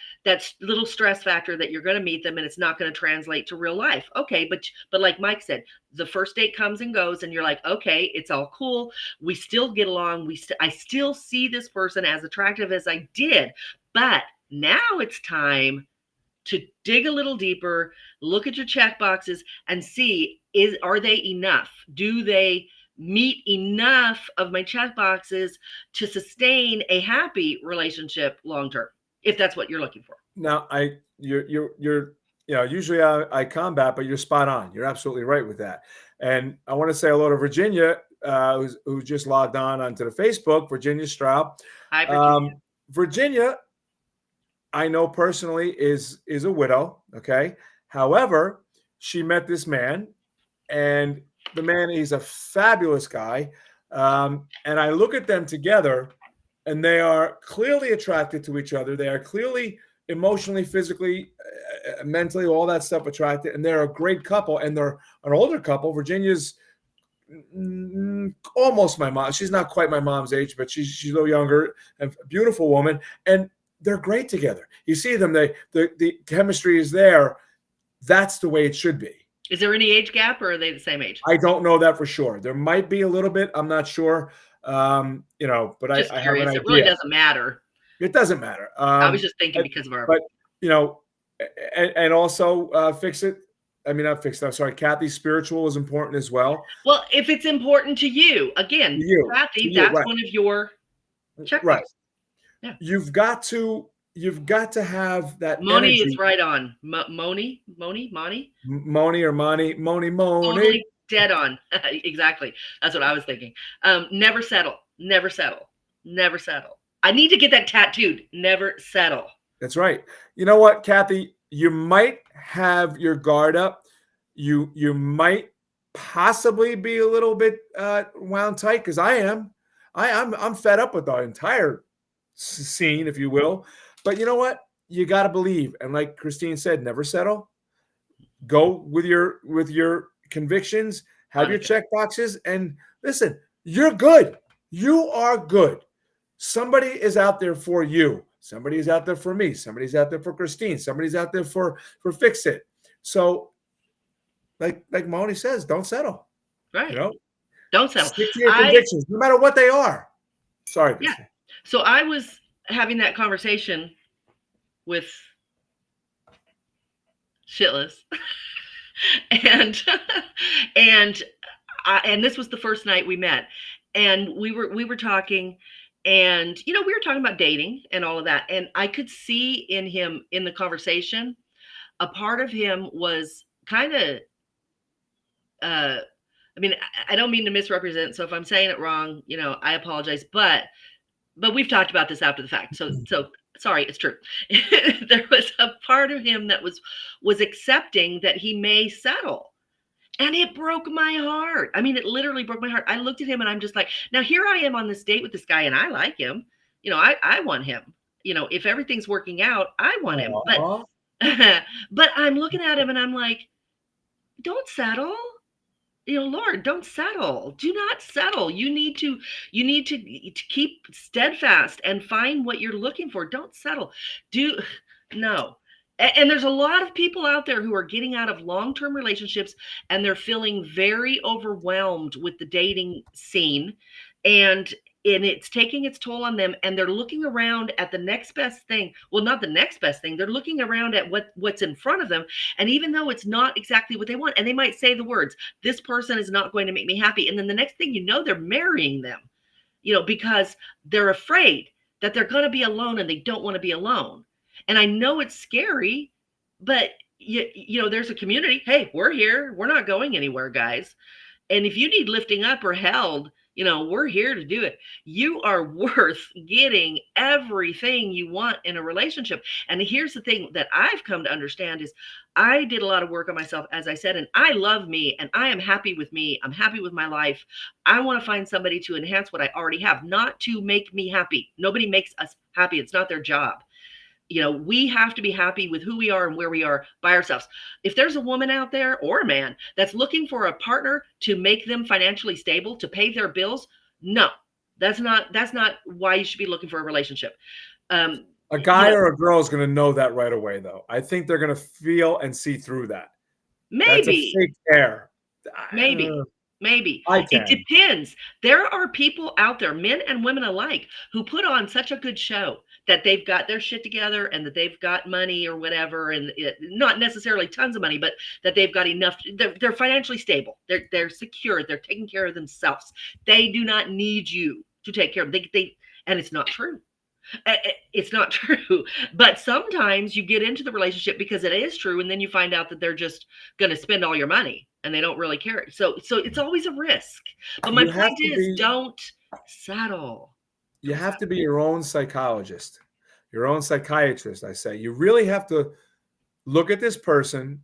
little stress factor that you're going to meet them and it's not going to translate to real life. Okay, but like Mike said, the first date comes and goes and you're like, okay, it's all cool, we still get along, I still see this person as attractive as I did, but now it's time to dig a little deeper, look at your check boxes and see, are they enough? Do they meet enough of my check boxes to sustain a happy relationship long term, if that's what you're looking for? Now, you're usually I combat, but you're spot on. You're absolutely right with that. And I want to say hello to Virginia, who just logged on onto the Facebook. Virginia Straub. Hi, Virginia. Virginia, I know personally is a widow. Okay, however, she met this man, and the man, he's a fabulous guy. And I look at them together, and they are clearly attracted to each other. They are clearly emotionally, physically, mentally, all that stuff attracted, and they're a great couple. And they're an older couple. Virginia's almost my mom. She's not quite my mom's age, but she's a little younger and a beautiful woman. And they're great together. You see them, the chemistry is there. That's the way it should be. Is there any age gap, or are they the same age? I don't know that for sure. There might be a little bit. I'm not sure. But Just I have an curious. idea. It really doesn't matter. It doesn't matter. I was just thinking because of our. But and also fix it. I mean, not fix it. I'm sorry, Kathy. Spiritual is important as well. Well, if it's important to you, again, Kathy, that's right. one of your checkboxes. Right. Yeah. You've got to have that. Moni energy. is right on. Moni. Totally dead on. Exactly. That's what I was thinking. Never settle. Never settle. Never settle. I need to get that tattooed. Never settle. That's right. You know what, Kathy? You might have your guard up. You might possibly be a little bit wound tight, because I am. I'm fed up with the entire scene, if you will. But you know what? You got to believe, and like Christine said, never settle. Go with your convictions. Have your check boxes, and listen. You're good. You are good. Somebody is out there for you. Somebody is out there for me. Somebody's out there for Christine. Somebody's out there for Fix It. So, like Moni says, don't settle. Right. Don't settle. Stick to your convictions, no matter what they are. Sorry. Yeah. So I was having that conversation with Shitless, and this was the first night we met, and we were talking. And, you know, we were talking about dating and all of that. And I could see in him, in the conversation, a part of him was kind of, I mean, I don't mean to misrepresent. So if I'm saying it wrong, you know, I apologize. But we've talked about this after the fact. So sorry, it's true. There was a part of him that was accepting that he may settle. And it broke my heart. I mean, it literally broke my heart. I looked at him and I'm just like, now here I am on this date with this guy and I like him. You know, I want him. You know, if everything's working out, I want him. Aw. But I'm looking at him and I'm like, don't settle. You know, Lord, don't settle. Do not settle. You need to keep steadfast and find what you're looking for. Don't settle. Do no. And there's a lot of people out there who are getting out of long-term relationships and they're feeling very overwhelmed with the dating scene, and it's taking its toll on them, and they're looking around at the next best thing. Well, not the next best thing. They're looking around at what's in front of them, and even though it's not exactly what they want, and they might say the words, this person is not going to make me happy, and then the next thing you know, they're marrying them, you know, because they're afraid that they're going to be alone and they don't want to be alone. And I know it's scary, but you know, there's a community. Hey, we're here. We're not going anywhere, guys. And if you need lifting up or held, you know, we're here to do it. You are worth getting everything you want in a relationship. And here's the thing that I've come to understand is I did a lot of work on myself, as I said, and I love me and I am happy with me. I'm happy with my life. I want to find somebody to enhance what I already have, not to make me happy. Nobody makes us happy. It's not their job. You know, we have to be happy with who we are and where we are by ourselves. If there's a woman out there or a man that's looking for a partner to make them financially stable, to pay their bills, no, that's not why you should be looking for a relationship. A guy you know, or a girl is going to know that right away, though. I think they're going to feel and see through that. That's a maybe, fake air. maybe, maybe. I It can. depends. There are people out there, men and women alike, who put on such a good show that they've got their shit together and that they've got money or whatever, and not necessarily tons of money, but that they've got enough. They're financially stable. They're secure. They're taking care of themselves. They do not need you to take care of them. And it's not true. It's not true. But sometimes you get into the relationship because it is true, and then you find out that they're just going to spend all your money and they don't really care. So it's always a risk. But my You have point to is, be. don't settle. You have to be your own psychologist, your own psychiatrist. I say you really have to look at this person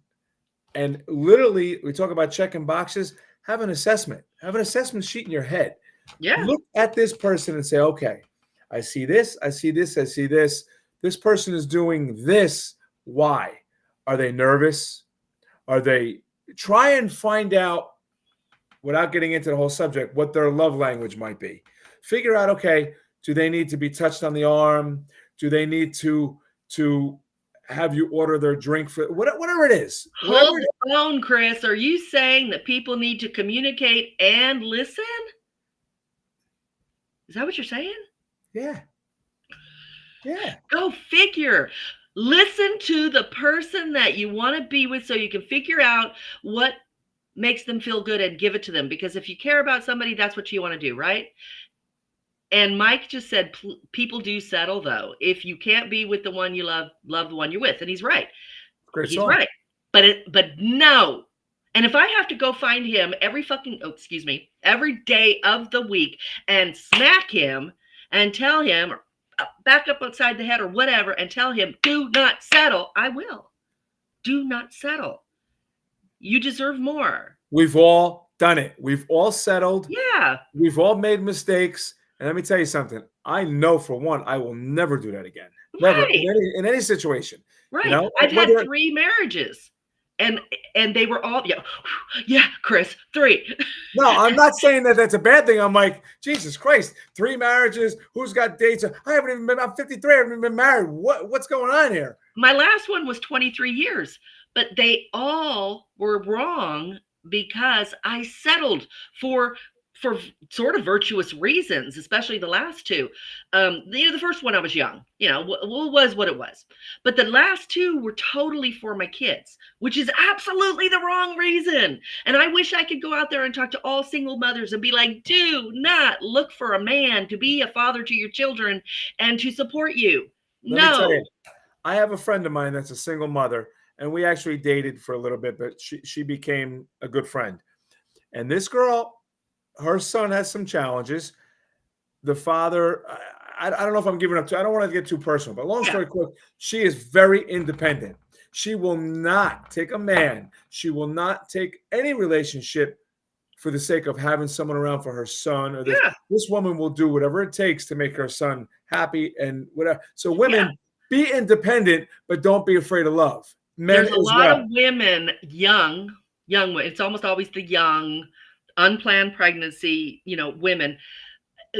and literally. We talk about checking boxes. Have an assessment. Have an assessment sheet in your head. Yeah. Look at this person and say, okay, I see this, I see this, I see this. This person is doing this. Why? Are they nervous? Are they try and find out without getting into the whole subject what their love language might be. Figure out, okay, do they need to be touched on the arm? Do they need to have you order their drink for whatever it is? Hold the phone, Chris. Are you saying that people need to communicate and listen? Is that what you're saying? Yeah. Yeah. Go figure. Listen to the person that you want to be with so you can figure out what makes them feel good and give it to them. Because if you care about somebody, that's what you want to do, right? And Mike just said people do settle, though. If you can't be with the one you love, love the one you're with. And he's right. Great He's song. right. But no. And if I have to go find him every day of the week and smack him and tell him, back up upside the head or whatever, and tell him, do not settle, I will. Do not settle. You deserve more. We've all done it. We've all settled. Yeah. We've all made mistakes. And let me tell you something. I know for one, I will never do that again. Never Right. in any situation. Right. You know, I've had 3 marriages. And they were all, yeah, Chris, 3. No, I'm not saying that that's a bad thing. I'm like, Jesus Christ, 3 marriages. Who's got dates? I haven't even been. I'm 53. I haven't even been married. What's going on here? My last one was 23 years, but they all were wrong because I settled for for sort of virtuous reasons, especially the last two. The first one I was young, was what it was. But the last two were totally for my kids, which is absolutely the wrong reason. And I wish I could go out there and talk to all single mothers and be like, do not look for a man to be a father to your children and to support you. Let me tell No. you, I have a friend of mine that's a single mother, and we actually dated for a little bit, but she became a good friend. And this girl, her son has some challenges. The father, I don't know if I'm giving up to, I don't want to get too personal, but long story quick, she is very independent. She will not take a man. She will not take any relationship for the sake of having someone around for her son or this. Yeah. This woman will do whatever it takes to make her son happy and whatever. So women, be independent, but don't be afraid of love. Men There's a lot of women, young, it's almost always the young, unplanned pregnancy, women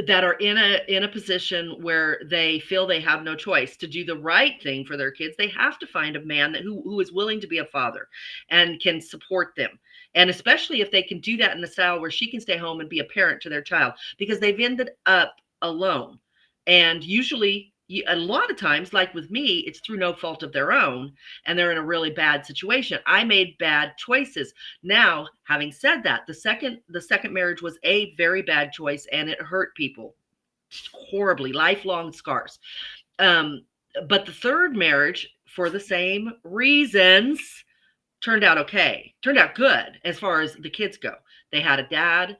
that are in a position where they feel they have no choice to do the right thing for their kids. They have to find a man who is willing to be a father and can support them. And especially if they can do that in a style where she can stay home and be a parent to their child, because they've ended up alone. And usually, a lot of times, like with me, it's through no fault of their own, and they're in a really bad situation. I made bad choices. Now, having said that, the second marriage was a very bad choice, and it hurt people horribly, lifelong scars. But the third marriage, for the same reasons, turned out okay, turned out good as far as the kids go. They had a dad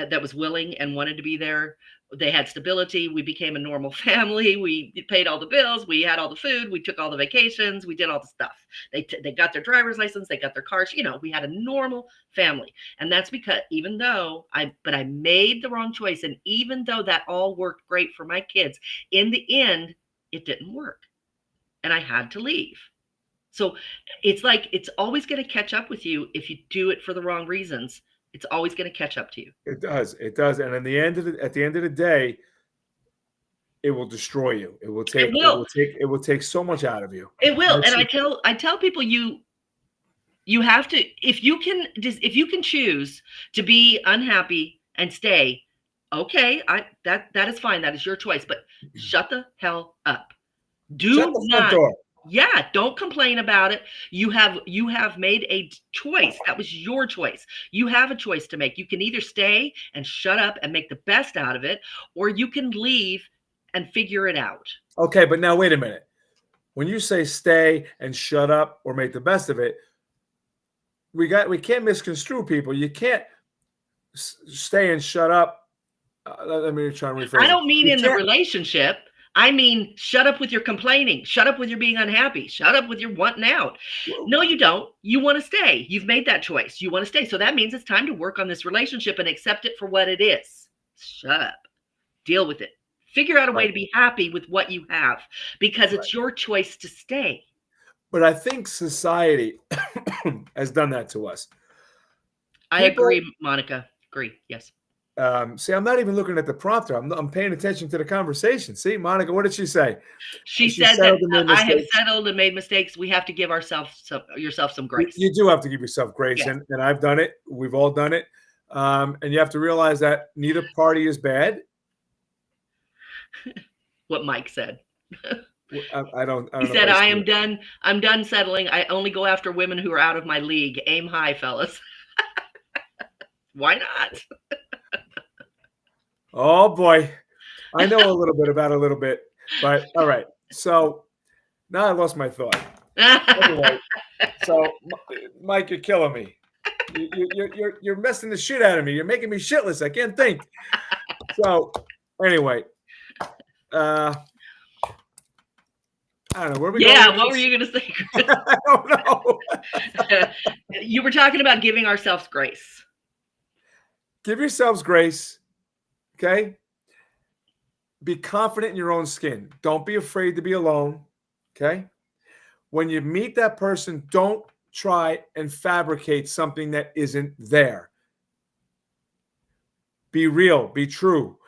that was willing and wanted to be there. They had stability. We became a normal family. We paid all the bills. We had all the food. We took all the vacations. We did all the stuff. They got their driver's license. They got their cars. We had a normal family. And that's because even though I made the wrong choice, and even though that all worked great for my kids, in the end, it didn't work. And I had to leave. So it's like, it's always going to catch up with you if you do it for the wrong reasons. It's always going to catch up to you. It does. And at the end of the day, it will destroy you. It will take so much out of you. It will. And I tell people you have to, if you can choose to be unhappy and stay, okay, that is fine. That is your choice, but shut the hell up. Do not. Yeah, don't complain about it. You have made a choice. That was your choice. You have a choice to make. You can either stay and shut up and make the best out of it, or you can leave and figure it out. Okay, but now wait a minute. When you say stay and shut up or make the best of it, we can't misconstrue people. You can't stay and shut up. Let me try and rephrase. I don't mean in the relationship. I mean, shut up with your complaining. Shut up with your being unhappy. Shut up with your wanting out. No, you don't. You want to stay. You've made that choice. You want to stay. So that means it's time to work on this relationship and accept it for what it is. Shut up. Deal with it. Figure out a way to be happy with what you have, because it's your choice to stay. But I think society has done that to us. I agree, Monica. Agree. Yes. See, I'm not even looking at the prompter. I'm paying attention to the conversation. See, Monica, what did she say? She said that I have settled and made mistakes. We have to give yourself some grace. You do have to give yourself grace, yes. And I've done it. We've all done it. And you have to realize that neither party is bad. What Mike said. I don't. He said, "I am done. I'm done settling. I only go after women who are out of my league. Aim high, fellas." Why not? Oh boy, I know a little bit about a little bit, but all right. So now I lost my thought. Anyway, so Mike, you're killing me. You're messing the shit out of me. You're making me shitless. I can't think. So anyway, I don't know. Where are we going? Yeah, what were you going to say, Chris? I don't know. You were talking about giving ourselves grace. Give yourselves grace. Okay? Be confident in your own skin. Don't be afraid to be alone. Okay? When you meet that person, don't try and fabricate something that isn't there. Be real. Be true.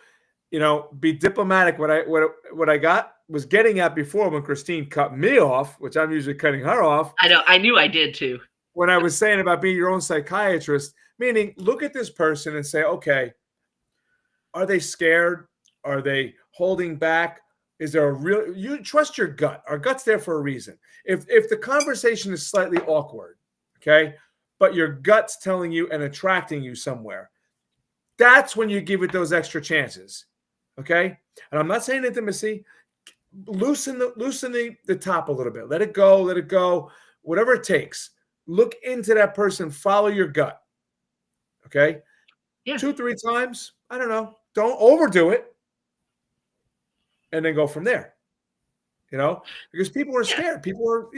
Be diplomatic. What I was getting at before when Christine cut me off, which I'm usually cutting her off. I know. I knew I did too. When I was saying about being your own psychiatrist, meaning look at this person and say, okay, Are they scared? Are they holding back? Is there a real, you trust your gut. Our gut's there for a reason. If the conversation is slightly awkward, okay, but your gut's telling you and attracting you somewhere, that's when you give it those extra chances. Okay. And I'm not saying intimacy, loosen the top a little bit. Let it go, whatever it takes. Look into that person, follow your gut. Okay. Yeah. 2-3 times. I don't know. Don't overdo it. And then go from there. Because people are scared. People are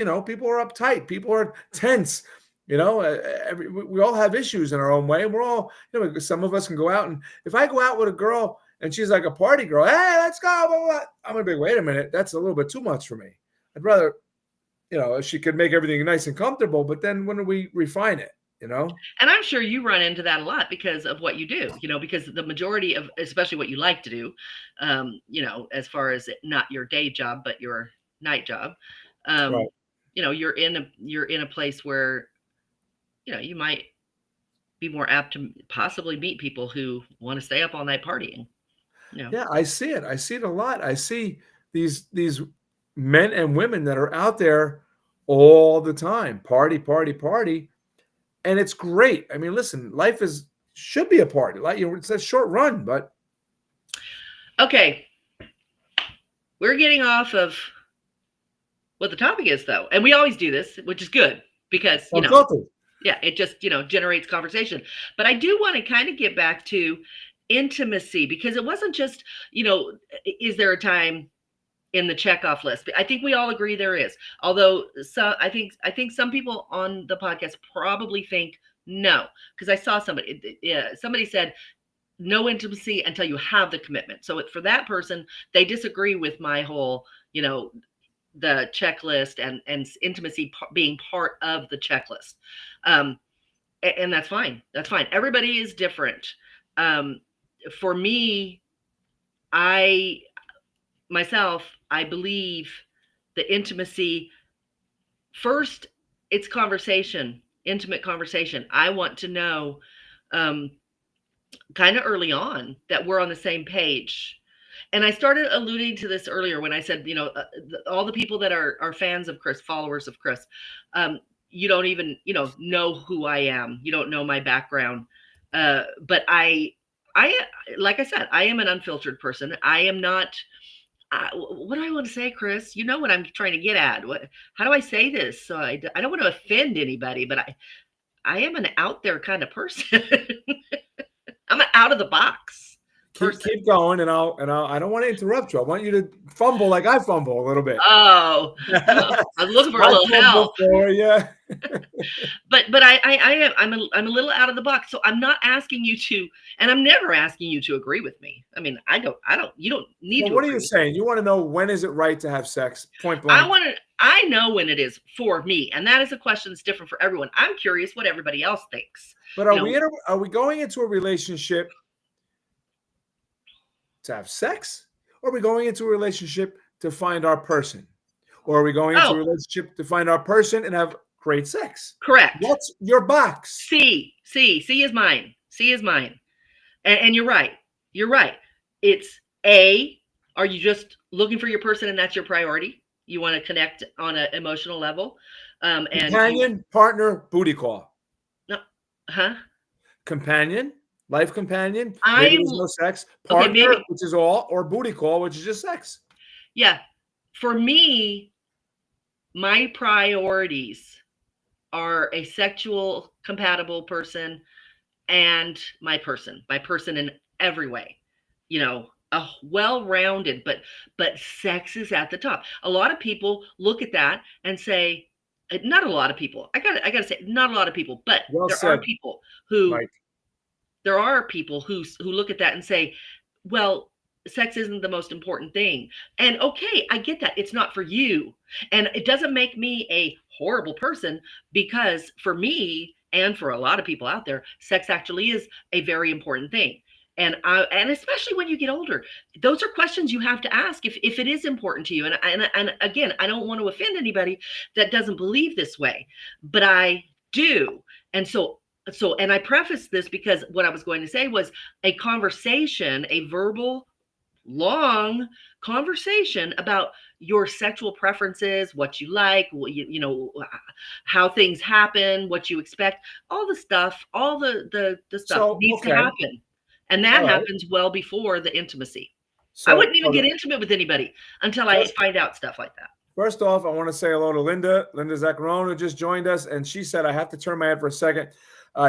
uptight. People are tense. We all have issues in our own way. And we're all, some of us can go out. And if I go out with a girl and she's like a party girl, hey, let's go, blah, blah, blah, I'm going to be, wait a minute. That's a little bit too much for me. I'd rather, she could make everything nice and comfortable, but then when do we refine it? And I'm sure you run into that a lot because of what you do, because the majority of, especially what you like to do, as far as not your day job, but your night job, right. You're in a place where, you might be more apt to possibly meet people who want to stay up all night partying. Yeah, I see it. I see it a lot. I see these men and women that are out there all the time, party, party, party. And it's great. I mean, listen, life should be a party. Like, it's a short run, but. Okay. We're getting off of what the topic is, though. And we always do this, which is good because, yeah, it just, generates conversation. But I do want to kind of get back to intimacy because it wasn't just, is there a time in the checkoff list? I think we all agree there is. Although I think some people on the podcast probably think no, because I saw somebody said no intimacy until you have the commitment. So for that person, they disagree with my whole, the checklist and intimacy being part of the checklist. And that's fine. That's fine. Everybody is different. For me, myself, I believe the intimacy first, it's conversation, intimate conversation. I want to know kind of early on that we're on the same page. And I started alluding to this earlier when I said, all the people that are fans of Chris, followers of Chris, you don't even, know who I am. You don't know my background. But I, like I said, I am an unfiltered person. I am not, what do I want to say, Chris? You know what I'm trying to get at. How do I say this? So I don't want to offend anybody, but I am an out there kind of person. I'm an out of the box person. Keep going, and I don't want to interrupt you. I want you to fumble like I fumble a little bit. Oh, I was looking for a little help. Yeah. But I'm a little out of the box. So I'm not asking you to, and I'm never asking you to agree with me. I mean, you don't need to. What are you saying? You want to know when is it right to have sex? Point blank. I know when it is for me, and that is a question that's different for everyone. I'm curious what everybody else thinks. But are we going into a relationship to have sex, or are we going into a relationship to find our person, or are we going into a relationship to find our person and have great sex? Correct. What's your box? C is mine. C is mine. And you're right. You're right. It's A, are you just looking for your person and that's your priority? You want to connect on an emotional level. And companion, partner, booty call. No, huh? Companion, life companion. Maybe there's no sex. Partner, which is all, or booty call, which is just sex. Yeah. For me, my priorities are a sexual compatible person and my person in every way, a well-rounded, but sex is at the top. A lot of people look at that and say, not a lot of people, I gotta say, not a lot of people, but there are people who look at that and say, well, sex isn't the most important thing. And okay, I get that. It's not for you. And it doesn't make me a horrible person, because for me and for a lot of people out there, sex actually is a very important thing. And especially when you get older, those are questions you have to ask if it is important to you. And again, I don't want to offend anybody that doesn't believe this way, but I do. And so So, and I prefaced this because what I was going to say was a conversation, a verbal, long conversation about your sexual preferences, what you like, how things happen, what you expect, all the stuff, all the stuff So, needs to okay. happen. And that All right. happens well before the intimacy. I wouldn't So, even get intimate with anybody until I first, find out stuff like that. first off, I want to say hello to Linda. Linda Zaccarone, who just joined us. And she said, I have to turn my head for a second.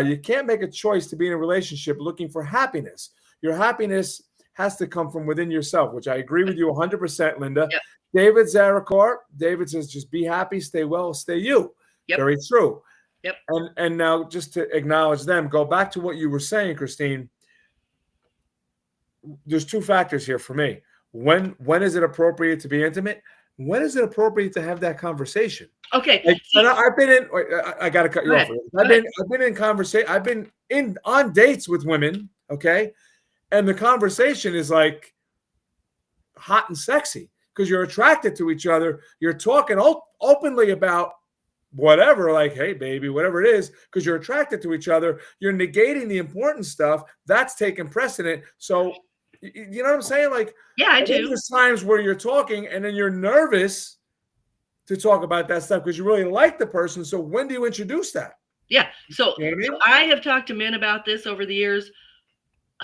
You can't make a choice to be in a relationship looking for happiness. Your happiness has to come from within yourself, which I agree with you 100%, Linda. Yep. David Zarakor, David says, just be happy, stay well, stay you. Yep. Very true. Yep. And now, just to acknowledge them, go back to what you were saying, Christine. There's two factors here for me. When is it appropriate to be intimate? When is it appropriate to have that conversation? Okay. Like, and I've been in. I got to cut you off. I've been in conversation. I've been in on dates with women. Okay, and the conversation is like hot and sexy because you're attracted to each other. You're talking openly about whatever, like, hey, baby, whatever it is, because you're attracted to each other. You're negating the important stuff. That's taking precedent. So, you know what I'm saying? Like, yeah, I do. There's times where you're talking and then you're nervous to talk about that stuff because you really like the person. So when do you introduce that? Yeah. So, you know what I mean? So I have talked to men about this over the years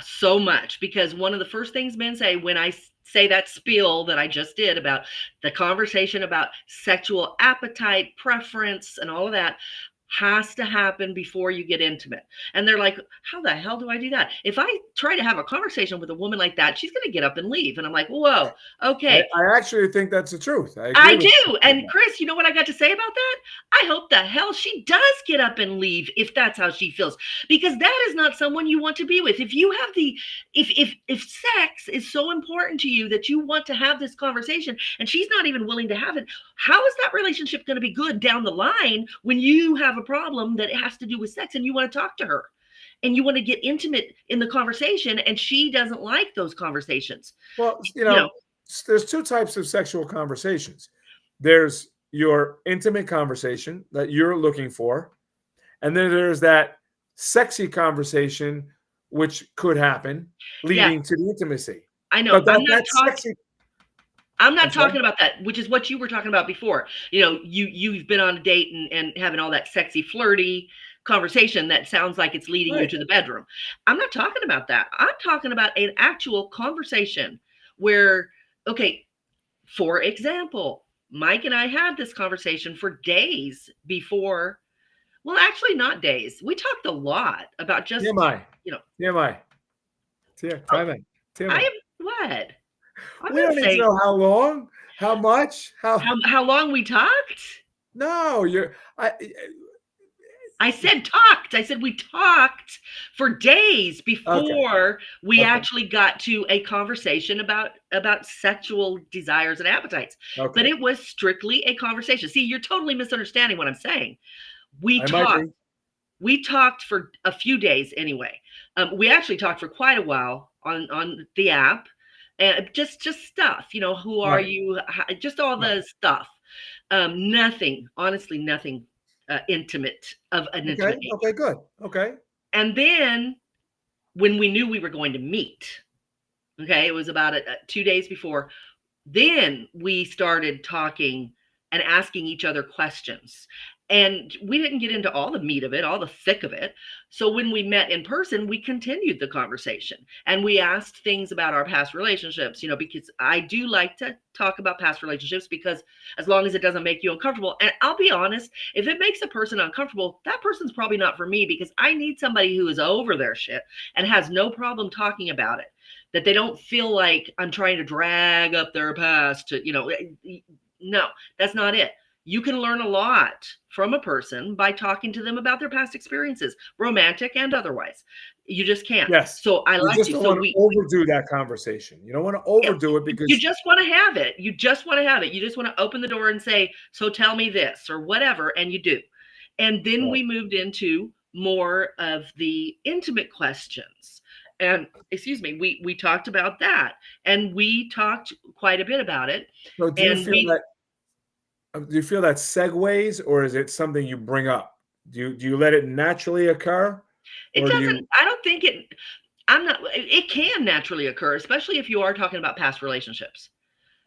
so much because one of the first things men say when I say that spiel that I just did about the conversation about sexual appetite, preference, and all of that has to happen before you get intimate. And they're like, how the hell do I do that? If I try to have a conversation with a woman like that, she's going to get up and leave. And I'm like, whoa, okay. I actually think that's the truth. I do. And Chris, you know what I got to say about that? I hope the hell she does get up and leave if that's how she feels, because that is not someone you want to be with. If you have if sex is so important to you that you want to have this conversation and she's not even willing to have it, how is that relationship going to be good down the line when you have a problem that has to do with sex and you want to talk to her and you want to get intimate in the conversation and she doesn't like those conversations? Well, there's two types of sexual conversations. There's your intimate conversation that you're looking for, and then there's that sexy conversation which could happen leading to the intimacy. I know. I'm not sorry? talking about that, which is what you were talking about before. You've been on a date and having all that sexy, flirty conversation that sounds like it's leading you to the bedroom. I'm not talking about that. I'm talking about an actual conversation where, okay, for example, Mike and I had this conversation for days before. Well, actually, not days. We talked a lot about just, TMI. TMI. TMI. I am what? We don't need to know how long, how much, how long we talked. No, I said talked. I said we talked for days before we actually got to a conversation about sexual desires and appetites. Okay. But it was strictly a conversation. See, you're totally misunderstanding what I'm saying. We talked for a few days anyway. We actually talked for quite a while on the app, and just stuff. Who are you? Just all the stuff. Nothing, honestly, nothing. Intimate of an intimate nature. Okay, good. Okay. And then when we knew we were going to meet, okay, it was about 2 days before, then we started talking and asking each other questions. And we didn't get into all the meat of it, all the thick of it. So when we met in person, we continued the conversation and we asked things about our past relationships, because I do like to talk about past relationships because as long as it doesn't make you uncomfortable. And I'll be honest, if it makes a person uncomfortable, that person's probably not for me, because I need somebody who is over their shit and has no problem talking about it, that they don't feel like I'm trying to drag up their past to, no, that's not it. You can learn a lot from a person by talking to them about their past experiences, romantic and otherwise. You just can't. Yes. So I like to. So we overdo that conversation. You don't want to overdo it because you just want to have it. You just want to have it. You just want to open the door and say, "So tell me this," or whatever, and you do. And then we moved into more of the intimate questions. And we talked about that, and we talked quite a bit about it. So do you feel that segues, or is it something you bring up? Do you let it naturally occur, It or do doesn't, you? I don't think it, it can naturally occur, especially if you are talking about past relationships.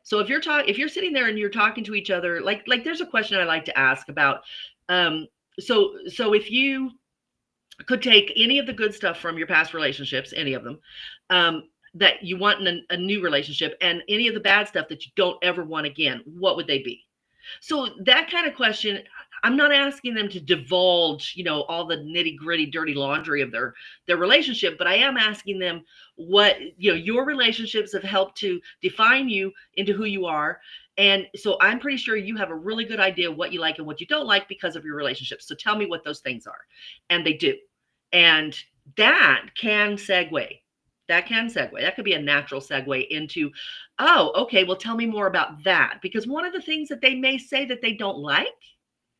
So if you're sitting there and you're talking to each other, like there's a question I like to ask about, um, so if you could take any of the good stuff from your past relationships, any of them, that you want in a new relationship, and any of the bad stuff that you don't ever want again, what would they be? So that kind of question, I'm not asking them to divulge, all the nitty gritty, dirty laundry of their relationship, but I am asking them what, your relationships have helped to define you into who you are. And so I'm pretty sure you have a really good idea what you like and what you don't like because of your relationships. So tell me what those things are. And they do. And that can segue. That can segue. That could be a natural segue into, oh, okay, well, tell me more about that. Because one of the things that they may say that they don't like,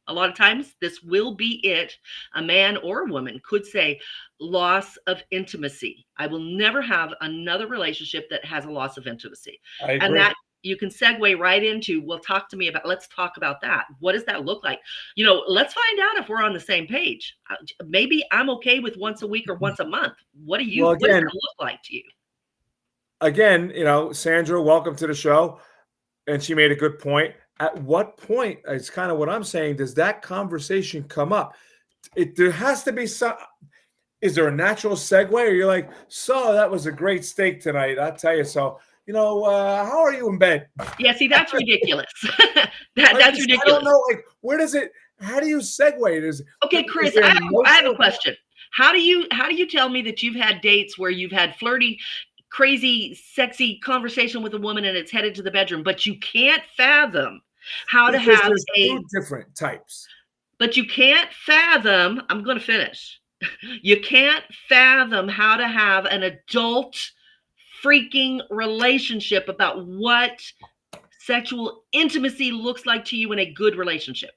a lot of times this will be it. A man or a woman could say, loss of intimacy. I will never have another relationship that has a loss of intimacy. I And agree. that you can segue right into, well, let's talk about that. What does that look like? Let's find out if we're on the same page. Maybe I'm okay with once a week or once a month. What Well, what does again, that look like to you? Sandra, welcome to the show, and she made a good point. At what point, it's kind of what I'm saying, does that conversation come up? There has to be some. Is there a natural segue, or you're like, so that was a great steak tonight? I'll tell you. So, how are you in bed? Yeah, see, that's ridiculous. I That's don't ridiculous. know. Like, where does it? How do you segue? Okay, Is Chris, there an I have a emotional? question. How do you tell me that you've had dates where you've had flirty, crazy, sexy conversation with a woman and it's headed to the bedroom, but you can't fathom how to Because have there's a two different types. but you can't fathom, I'm going to finish. You can't fathom how to have an adult freaking relationship about what sexual intimacy looks like to you in a good relationship.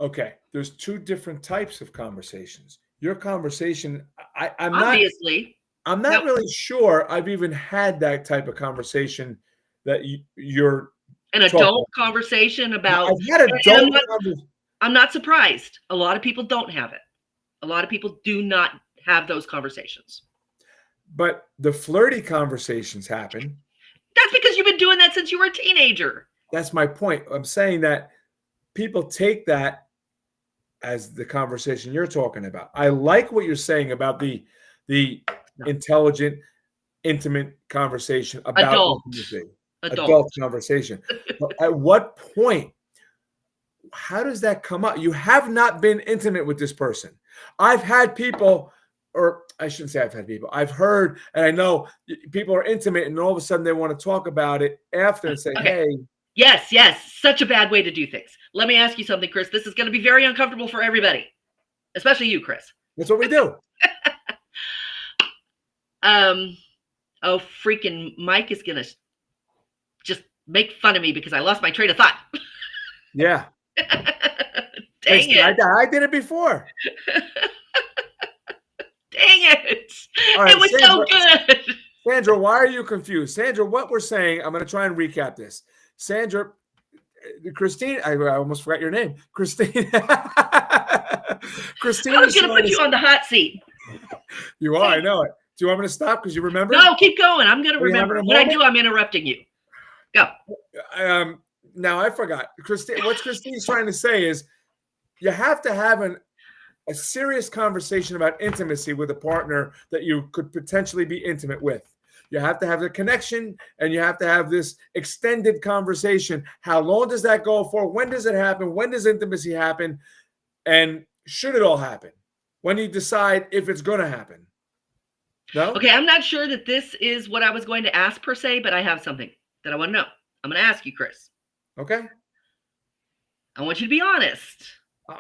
Okay, there's two different types of conversations. Your conversation, I'm not. Obviously. I'm Now, not really sure I've even had that type of conversation that you're an talking adult conversation about. about, I've had and adult conversations, I'm not surprised. A lot of people don't have it. A lot of people do not have those conversations. but the flirty conversations happen. That's because you've been doing that since you were a teenager. That's my point. I'm saying that people take that as the conversation you're talking about. I like what you're saying about the No. intelligent, intimate conversation about Adult. intimacy, Adult. adult conversation. But at what point, how does that come up? You have not been intimate with this person. I've had people, or I shouldn't say I've had people, I've heard, and I know people are intimate, and all of a sudden they want to talk about it after and say, Okay. hey. Yes, yes. Such a bad way to do things. Let me ask you something, Chris. This is going to be very uncomfortable for everybody, especially you, Chris. That's what we do. Oh, freaking Mike is going to just make fun of me because I lost my train of thought. Yeah. Dang it. I did it before. Dang it. All right, It was Sandra, so good. Sandra, why are you confused? Sandra, what we're saying, I'm going to try and recap this. Sandra, Christine, I almost forgot your name. Christine. Christine I was is going to trying put you on the hot seat. You are, I know it. Do you want me to stop because you remember? No, keep going. I'm going to Are you remember. having a When I moment? do, I'm interrupting you. Go. Now I forgot. Christine, what Christine's trying to say is you have to have a serious conversation about intimacy with a partner that you could potentially be intimate with. You have to have the connection and you have to have this extended conversation. How long does that go for? When does it happen? When does intimacy happen? And should it all happen? When you decide if it's going to happen? No? Okay, I'm not sure that this is what I was going to ask per se, but I have something that I want to know. I'm going to ask you, Chris. Okay. I want you to be honest. Do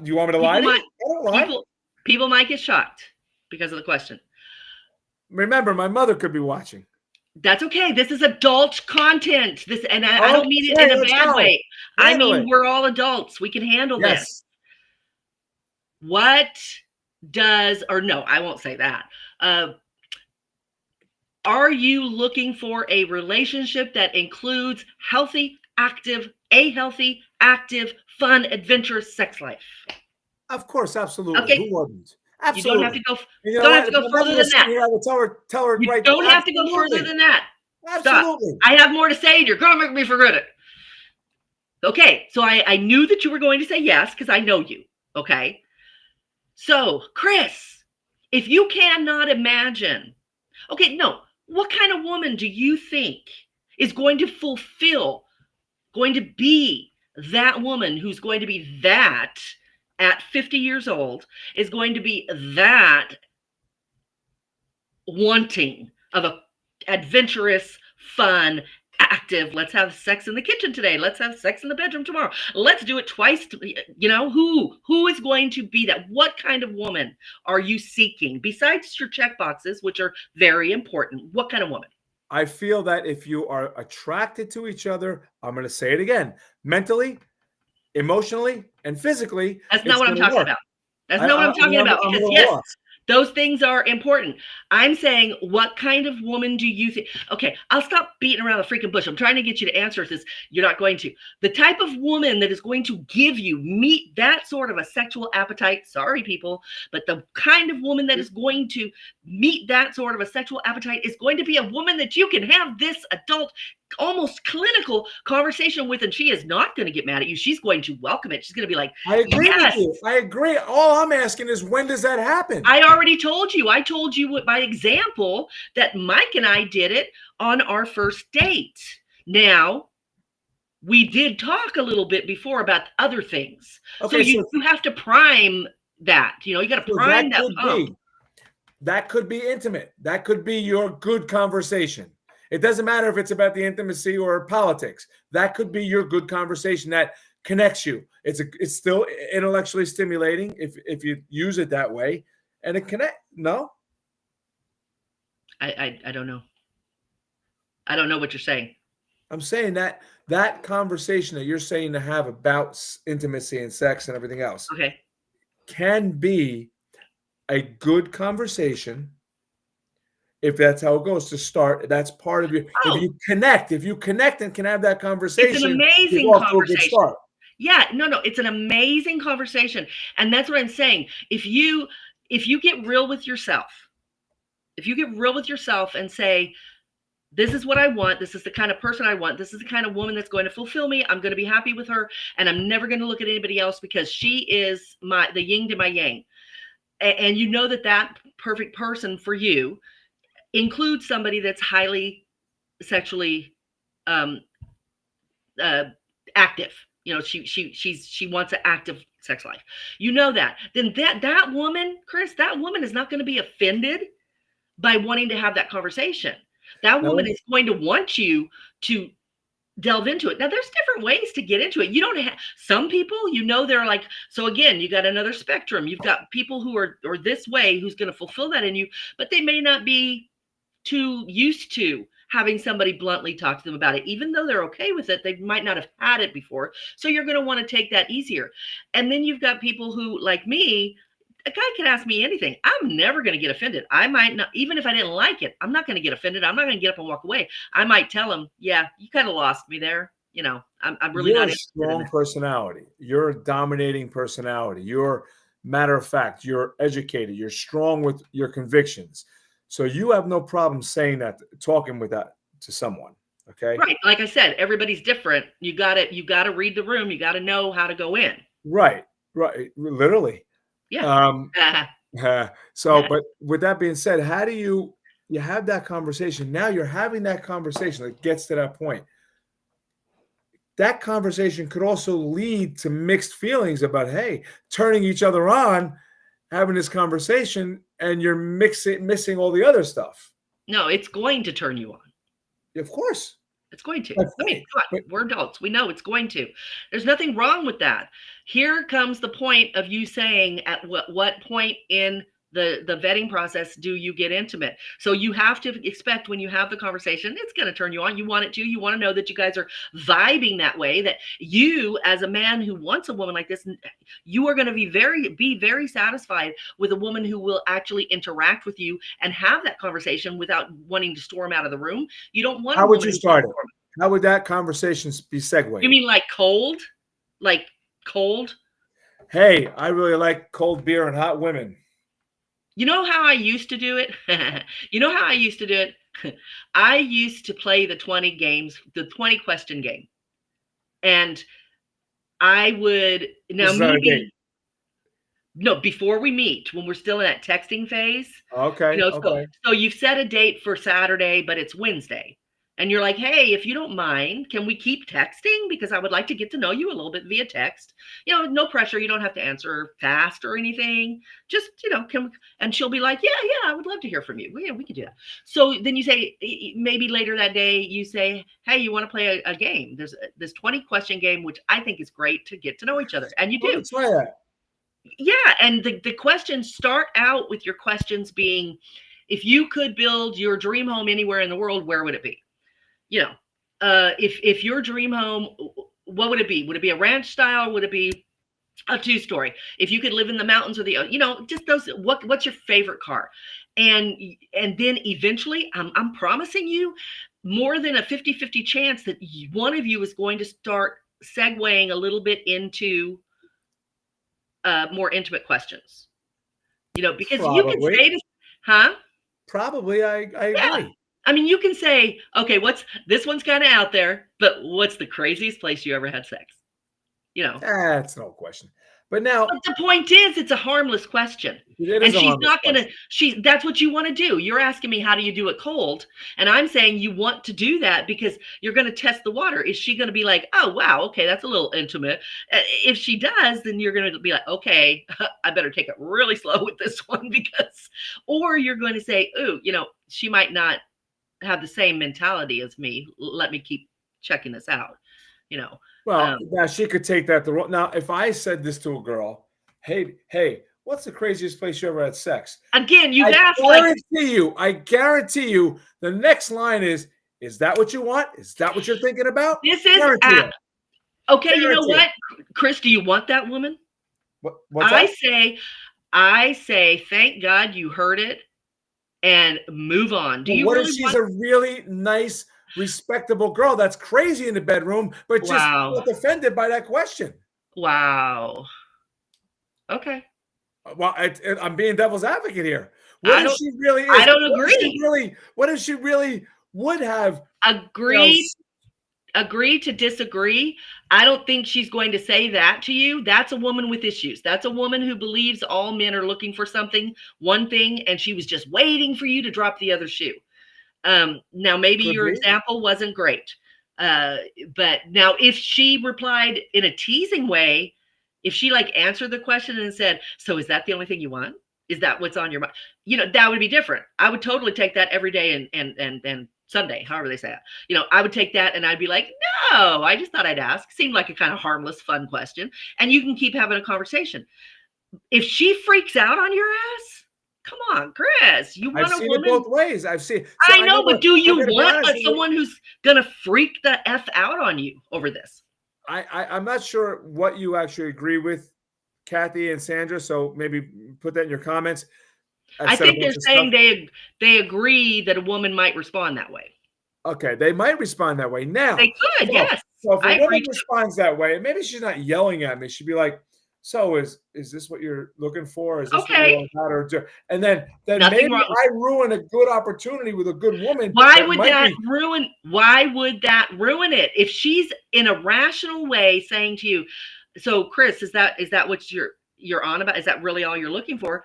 you want me to lie to you? I don't lie. People might get shocked because of the question. Remember, my mother could be watching. That's okay. This is adult content. I don't mean it in a bad way. I mean, we're all adults. We can handle this. What does, or no, I won't say that. Are you looking for a relationship that includes healthy a healthy, active, fun, adventurous sex life. Of course, absolutely. Okay, Who wouldn't? you don't have Absolutely. to go. And you know Don't have what? to If go my mother further than was that. sitting here, I would tell her You right. don't have to go further Absolutely. than that. Stop. Absolutely. I have more to say, and you're gonna make me forget it. Okay, so I knew that you were going to say yes because I know you. Okay, so Chris, if you cannot imagine, okay, no, what kind of woman do you think is going to going to be that woman who's going to be that at 50 years old, is going to be that wanting of a adventurous, fun, active, let's have sex in the kitchen today, let's have sex in the bedroom tomorrow, let's do it twice, who is going to be that? What kind of woman are you seeking besides your check boxes, which are very important? What kind of woman? I feel that if you are attracted to each other, I'm going to say it again, mentally, emotionally, and physically, That's not it's what I'm going to talking work. about. That's not what I'm talking about, I'm a because little yes, lost. those things are important. I'm saying, what kind of woman do you think? Okay, I'll stop beating around the freaking bush. I'm trying to get you to answer this. You're not going to. The type of woman that is going to meet that sort of a sexual appetite. Sorry, people, but the kind of woman that is going to meet that sort of a sexual appetite is going to be a woman that you can have this adult, almost clinical conversation with, and she is not going to get mad at you. She's going to welcome it. She's going to be like, I agree yes. with you. I agree. All I'm asking is, when does that happen? I already told you. I told you by example that Mike and I did it on our first date. Now, we did talk a little bit before about other things. Okay, so you have to prime that. You got to prime that pump. That could be intimate. That could be your good conversation. It doesn't matter if it's about the intimacy or politics. That could be your good conversation that connects you. It's still intellectually stimulating if you use it that way, and it connect. No, I don't know. I don't know what you're saying. I'm saying that conversation that you're saying to have about intimacy and sex and everything else, okay, can be a good conversation. If that's how it goes to start, that's part of you. Oh. If you connect and can have that conversation, it's an amazing conversation. Yeah, no, it's an amazing conversation. And that's what I'm saying. If you get real with yourself, and say, this is what I want, this is the kind of person I want, this is the kind of woman that's going to fulfill me, I'm going to be happy with her, and I'm never going to look at anybody else because she is the yin to my yang. And you know that perfect person for you includes somebody that's highly sexually active. She wants an active sex life. Then that woman, Chris, that woman is not going to be offended by wanting to have that conversation. That woman is going to want you to delve into it. Now, there's different ways to get into it. You don't have some people, they're like, so again, you got another spectrum. You've got people who are this way, who's going to fulfill that in you, but they may not be too used to having somebody bluntly talk to them about it. Even though they're okay with it, they might not have had it before. So you're going to want to take that easier. And then you've got people who, like me, a guy can ask me anything. I'm never going to get offended. I might not, even if I didn't like it, I'm not going to get offended. I'm not going to get up and walk away. I might tell him, yeah, you kind of lost me there. I'm really You're not a strong personality. You're a dominating personality. You're, matter of fact, you're educated. You're strong with your convictions. So you have no problem saying that, talking with that to someone. Okay. Right. Like I said, everybody's different. You got to read the room. You got to know how to go in. Right. Right. Literally. Yeah. But with that being said, how do you have that conversation? Now you're having that conversation that gets to that point. That conversation could also lead to mixed feelings about, hey, turning each other on, having this conversation, and you're missing all the other stuff. No, it's going to turn you on. Of course. It's going to. I mean, come on, we're adults. We know it's going to. There's nothing wrong with that. Here comes the point of you saying, at what point in the vetting process do you get intimate? So you have to expect, when you have the conversation, it's going to turn you on. You want it to. You want to know that you guys are vibing that way, that you, as a man who wants a woman like this, you are going to be very satisfied with a woman who will actually interact with you and have that conversation without wanting to storm out of the room. You don't want. How would you start it? How would that conversation be You segued? mean like cold? Like cold? Hey, I really like cold beer and hot women. You know how I used to do it? You know how I used to do it? I used to play the 20 games, the 20 question game. And I would This now is not me a date. being no, before we meet, when we're still in that texting phase, Okay, so okay. you've set a date for Saturday, but it's Wednesday. And you're like, "Hey, if you don't mind, can we keep texting? Because I would like to get to know you a little bit via text. No pressure. You don't have to answer fast or anything. Just, can we?" And she'll be like, "Yeah, yeah, I would love to hear from you. Well, yeah, we could do that." So then you say, maybe later that day, you say, "Hey, you want to play a game? There's this 20 question game, which I think is great to get to know each other." And you Well, do. let's try that. Yeah, and the questions start out with your questions being, if you could build your dream home anywhere in the world, where would it be? You know, if your dream home, what would it be? Would it be a ranch style? Would it be a two-story? If you could live in the mountains or just those, what's your favorite car? And then eventually, I'm promising you more than a 50-50 chance that one of you is going to start segueing a little bit into more intimate questions. Because you can Probably. say to, huh? Probably. I Yeah. agree. I mean, you can say, okay, this one's kind of out there, but what's the craziest place you ever had sex? You know, That's no question. But now But the point is, it's a harmless question. it And is a she's harmless not going to, question. that's what you want to do. You're asking me, how do you do it cold? And I'm saying you want to do that because you're going to test the water. Is she going to be like, oh, wow, okay, that's a little intimate? If she does, then you're going to be like, okay, I better take it really slow with this one or you're going to say, ooh, she might not have the same mentality as me. Let me keep checking this out, you know. Well, Um, now she could take that the wrong. Now, if I said this to a girl, hey, what's the craziest place you ever had sex? Again, you've I asked like guarantee you, the next line is that what you want? Is that what you're thinking about? this is Guarantee it. okay. You know Guarantee it. what, Chris? Do you want that woman? What's I that? say, I say, thank God you heard it and move on. Do Well, you what if really she's want? a really nice, respectable girl that's crazy in the bedroom, but just Wow, felt offended by that question? wow. Okay, Well, I'm being devil's advocate here. What I if don't, she really I is? don't What if she agree. really? What if she really would have? You know, Agree agree to disagree. I don't think she's going to say that to you. That's a woman with issues. That's a woman who believes all men are looking for one thing, and she was just waiting for you to drop the other shoe. Now, maybe could your be. example wasn't great. Uh, but now, if she replied in a teasing way, if she like answered the question and said, "So is that the only thing you want? Is that what's on your mind?" That would be different. I would totally take that every day and Sunday, however they say it. I would take that and I'd be like, "No, I just thought I'd ask." Seemed like a kind of harmless, fun question, and you can keep having a conversation. If she freaks out on your ass, come on, Chris, you I've want a seen it woman. both ways. I've seen. So I I know, never. but do I you got to be want honest with you. someone who's gonna freak the f out on you over this? I'm not sure what you actually agree with, Kathy and Sandra. So maybe put that in your comments. I've I said a think they're bunch of stuff. saying they agree that a woman might respond that way. Okay, they might respond that way. They Now, could, so yes. so if a I woman agree too. responds that way, maybe she's not yelling at me. She'd be like, "So is this what you're looking for? Is this what you Okay, want out or do?" And then nothing maybe wrong. I ruin a good opportunity with a good woman Why that would might that be. ruin? Why would that ruin it? If she's in a rational way saying to you, "So, Chris, is that what you're on about? Is that really all you're looking for?"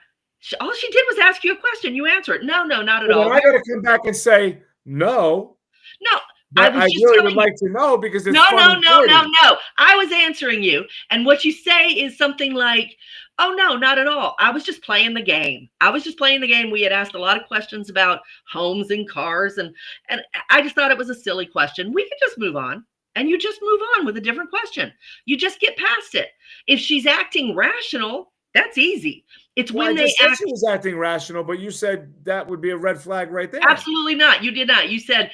All she did was ask you a question. You answer it. No, no, not at Well, then all. I got to come back and say no, No, I but was I just really would telling you. like to know because it's No, fun no, and no, no, flirty. no. I was answering you. And what you say is something like, oh, no, not at all. I was just playing the game. I was just playing the game. We had asked a lot of questions about homes and cars. And I just thought it was a silly question. We could just move on. And you just move on with a different question. You just get past it. If she's acting rational, that's easy. It's Well, I when they just said she act. was acting rational, but you said that would be a red flag right there. Absolutely not. You did not. You said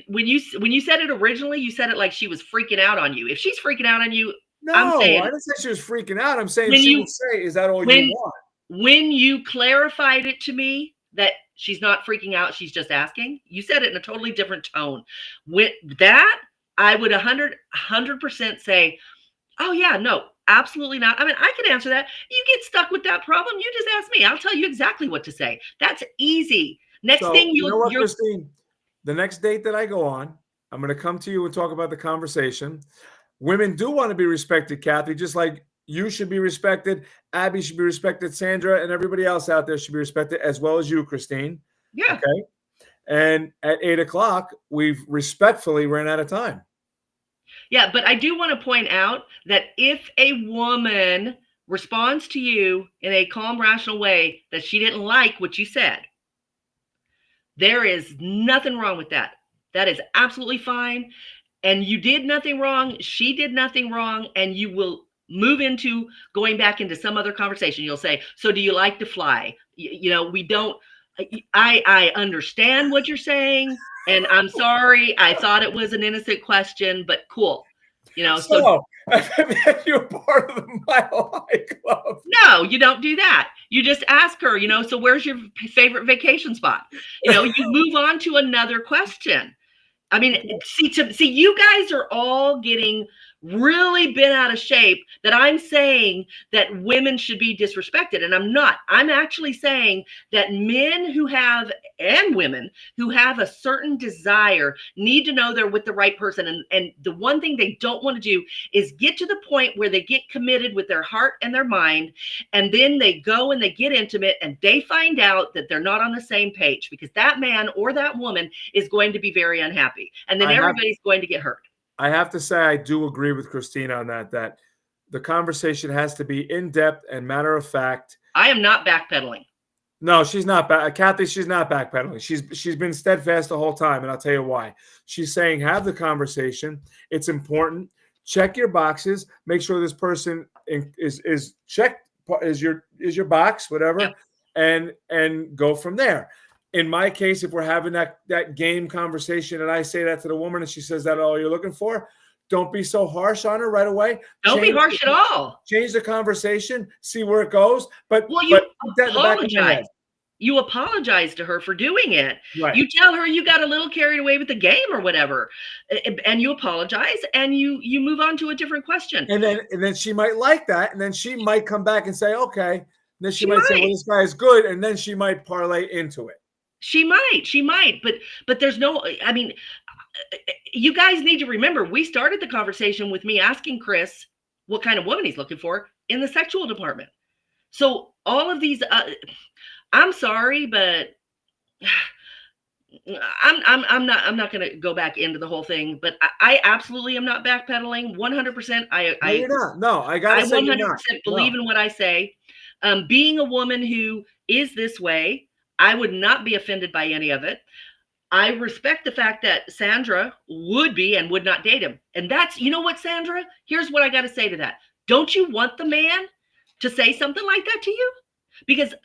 when you said it originally, you said it like she was freaking out on you. If she's freaking out on you, I'm No, I saying didn't say she was freaking out. I'm saying when she you would say, "Is that all you when want?" when you clarified it to me, that she's not freaking out, she's just asking. You said it in a totally different tone. With that, I would 100% say, oh yeah, no, absolutely not. I mean, I could answer that. You get stuck with that problem, you just ask me. I'll tell you exactly what to say. That's easy. Next So thing you know what, you'll Christine? The next date that I go on, I'm going to come to you and talk about the conversation. Women do want to be respected, Kathy, just like you should be respected. Abby should be respected. Sandra and everybody else out there should be respected, as well as you, Christine. yeah. Okay. And at 8 o'clock, we've respectfully ran out of time. Yeah, but I do want to point out that if a woman responds to you in a calm, rational way that she didn't like what you said, there is nothing wrong with that. That is absolutely fine. And you did nothing wrong. She did nothing wrong. And you will move into going back into some other conversation. You'll say, so do you like to fly? We don't, I understand what you're saying. And I'm sorry. I thought it was an innocent question, but cool. So you're part of the Mile High Club. no, you don't do that. You just ask her, so where's your favorite vacation spot? You move on to another question. I mean, see, you guys are all getting really bent out of shape that I'm saying that women should be disrespected. And I'm not. I'm actually saying that men and women who have a certain desire need to know they're with the right person. And the one thing they don't want to do is get to the point where they get committed with their heart and their mind. And then they go and they get intimate and they find out that they're not on the same page, because that man or that woman is going to be very unhappy. And then everybody's going to get hurt. I have to say, I do agree with Christine on that the conversation has to be in-depth and matter of fact. I am not backpedaling. No, she's not. Kathy, she's not backpedaling. She's been steadfast the whole time, and I'll tell you why. She's saying have the conversation. It's important. Check your boxes. Make sure this person is checked, is your box, whatever, yep. and go from there. In my case, if we're having that game conversation and I say that to the woman and she says that all you're looking for, don't be so harsh on her right away. Don't be harsh at all. Change the conversation, see where it goes. But apologize. You apologize to her for doing it. Right. You tell her you got a little carried away with the game or whatever, and you apologize and you move on to a different question. And then she might like that, and then she might come back and say, okay. And then she might say, well, this guy is good, and then she might parlay into it. She might, but there's no, I mean, you guys need to remember, we started the conversation with me asking Chris what kind of woman he's looking for in the sexual department. So all of these, I'm sorry, but I'm not going to go back into the whole thing, but I absolutely am not backpedaling 100%. No, you're not. No, I got to say 100% believe in what I say. Being a woman who is this way, I would not be offended by any of it. I respect the fact that Sandra would be and would not date him. And that's, you know what, Sandra? Here's what I got to say to that. Don't you want the man to say something like that to you? Because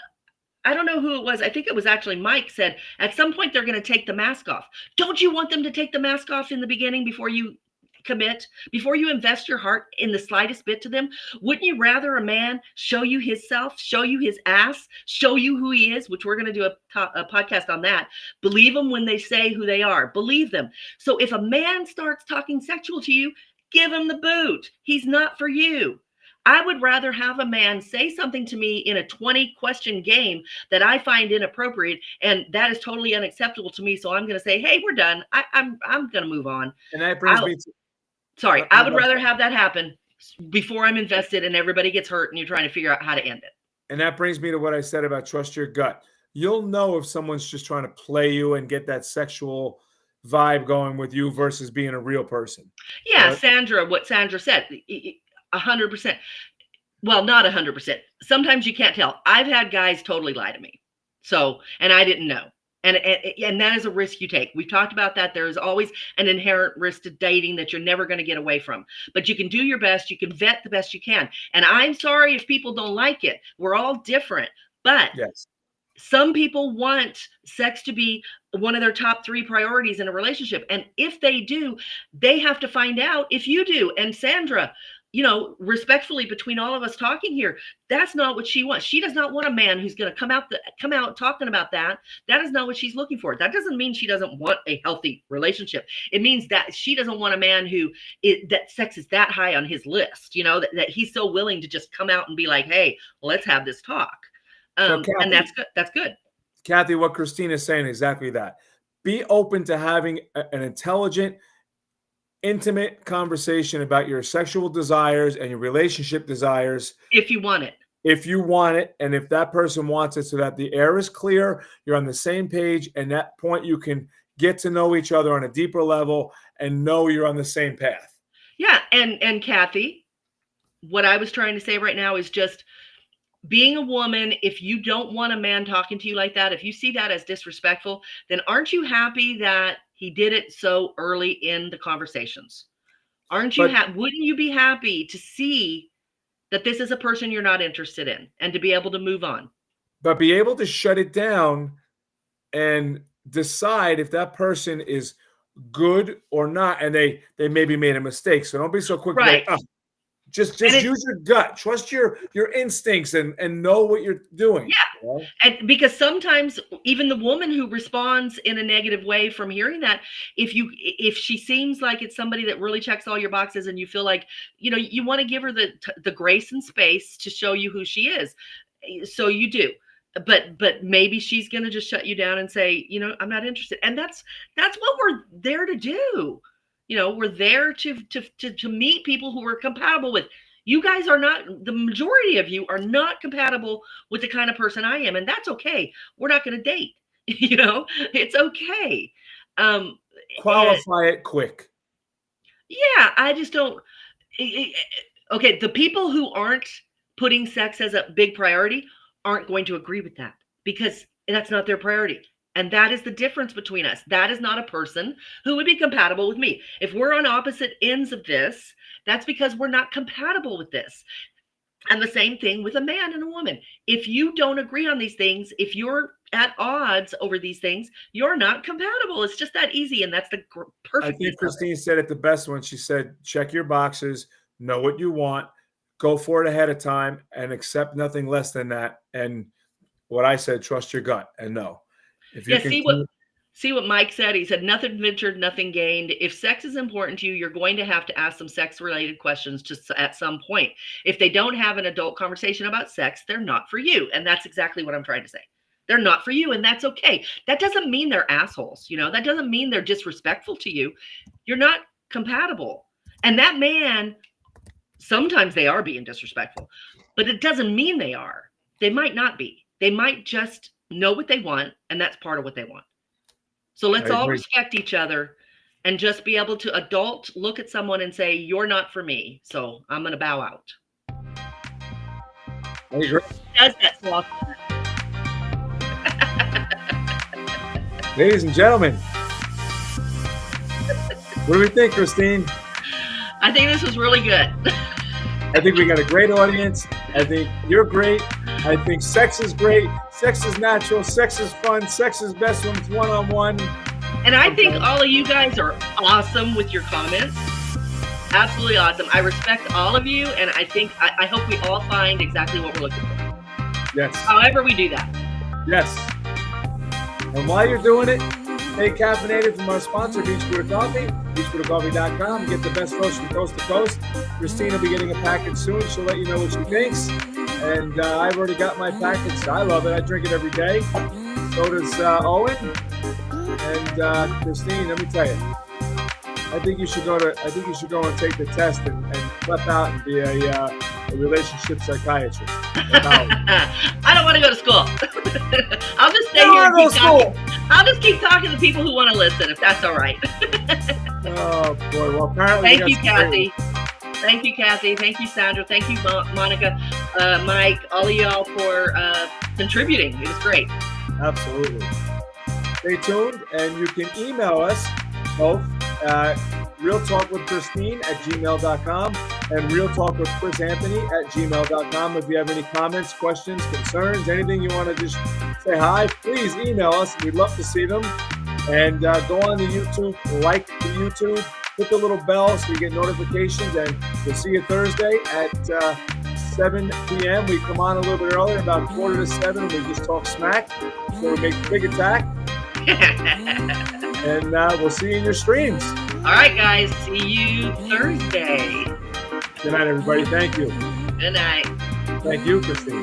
I don't know who it was. I think it was actually Mike said, at some point they're going to take the mask off. Don't you want them to take the mask off in the beginning before you commit, before you invest your heart in the slightest bit to them? Wouldn't you rather a man show you his self, show you his ass, show you who he is, which we're going to do a podcast on that. Believe them when they say who they are. Believe them. So if a man starts talking sexual to you, give him the boot. He's not for you. I would rather have a man say something to me in a 20-question game that I find inappropriate, and that is totally unacceptable to me. So I'm going to say, hey, we're done. I'm going to move on. And that brings me to... Sorry, I would rather have that happen before I'm invested and everybody gets hurt and you're trying to figure out how to end it. And that brings me to what I said about trust your gut. You'll know if someone's just trying to play you and get that sexual vibe going with you versus being a real person. Yeah, right? Sandra, what Sandra said, 100%. Well, not 100%. Sometimes you can't tell. I've had guys totally lie to me. So, and I didn't know. And that is a risk you take. We've talked about that. There is always an inherent risk to dating that you're never going to get away from. But you can do your best. You can vet the best you can. And I'm sorry if people don't like it. We're all different. But yes, some people want sex to be one of their top 3 priorities in a relationship. And if they do, they have to find out if you do. And Sandra, respectfully between all of us talking here, that's not what she wants. She does not want a man who's going to come out talking about that. That is not what she's looking for. That doesn't mean she doesn't want a healthy relationship. It means that she doesn't want a man that sex is that high on his list, that he's so willing to just come out and be like, hey, let's have this talk. So Kathy, and that's good. That's good. Kathy, what Christine is saying, exactly that. Be open to having an intelligent, intimate conversation about your sexual desires and your relationship desires. If you want it. If you want it, and if that person wants it, so that the air is clear, you're on the same page, and that point you can get to know each other on a deeper level and know you're on the same path. Yeah, and Kathy, what I was trying to say right now is just being a woman, if you don't want a man talking to you like that, if you see that as disrespectful, then aren't you happy that he did it so early in the conversations? Aren't you wouldn't you be happy to see that this is a person you're not interested in and to be able to move on? But be able to shut it down and decide if that person is good or not, and they maybe made a mistake. So don't be so quick. Right. To just use your gut. Trust your instincts and know what you're doing. Yeah. And because sometimes even the woman who responds in a negative way from hearing that, if she seems like it's somebody that really checks all your boxes and you feel like, you want to give her the grace and space to show you who she is. So you do. But maybe she's going to just shut you down and say, I'm not interested. And that's what we're there to do. We're there to meet people who we're compatible with. You guys are not, the majority of you are not compatible with the kind of person I am. And that's okay. We're not going to date. It's okay. Qualify it quick. Yeah. I just don't. Okay. The people who aren't putting sex as a big priority aren't going to agree with that because that's not their priority. And that is the difference between us. That is not a person who would be compatible with me. If we're on opposite ends of this, that's because we're not compatible with this. And the same thing with a man and a woman. If you don't agree on these things, if you're at odds over these things, you're not compatible. It's just that easy. And that's the perfect. I think Christine said it the best when she said, check your boxes, know what you want, go for it ahead of time, and accept nothing less than that. And what I said, trust your gut and know. If you see what Mike said. He said, nothing ventured, nothing gained. If sex is important to you, you're going to have to ask some sex-related questions just at some point. If they don't have an adult conversation about sex, they're not for you. And that's exactly what I'm trying to say. They're not for you, and that's okay. That doesn't mean they're assholes. That doesn't mean they're disrespectful to you. You're not compatible. And that man, sometimes they are being disrespectful, but it doesn't mean they are. They might not be. They might just know what they want, and that's part of what they want. So let's all respect each other and just be able to look at someone and say, you're not for me, so I'm going to bow out. I agree. Does that so often. Ladies and gentlemen, what do we think, Christine? I think this was really good. I think we got a great audience. I think you're great. I think sex is great. Sex is natural. Sex is fun. Sex is best when it's one-on-one. And I think all of you guys are awesome with your comments. Absolutely awesome. I respect all of you, and I hope we all find exactly what we're looking for. Yes. However we do that. Yes. And while you're doing it, stay caffeinated from our sponsor, Beach Buddha Coffee. BeachBuddhaCoffee.com. Get the best roast from coast to coast. Christine will be getting a package soon. She'll let you know what she thinks. And I've already got my package. I love it. I drink it every day. So does Owen. And Christine, let me tell you, I think you should go and take the test and flip out and be a relationship psychiatrist. I don't want to go to school. I'll just stay here and keep talking. I'll just keep talking to people who want to listen, if that's all right. Oh boy! Well, apparently. Thank you, Kathy. Thank you, Kathy. Thank you, Sandra. Thank you, Monica, Mike, all of y'all for contributing. It was great. Absolutely. Stay tuned, and you can email us both realtalkwithchristine@gmail.com and realtalkwithchrisanthony@gmail.com. If you have any comments, questions, concerns, anything you want to just say hi, please email us. We'd love to see them. And go on to YouTube, like the YouTube, hit the little bell so you get notifications, and We'll see you Thursday at 7 p.m. We come on a little bit earlier, about 6:45, and we just talk smack before we make the big attack. And we'll see you in your streams. All right, guys. See you Thursday. Good night, everybody. Thank you. Good night. Thank you, Christine.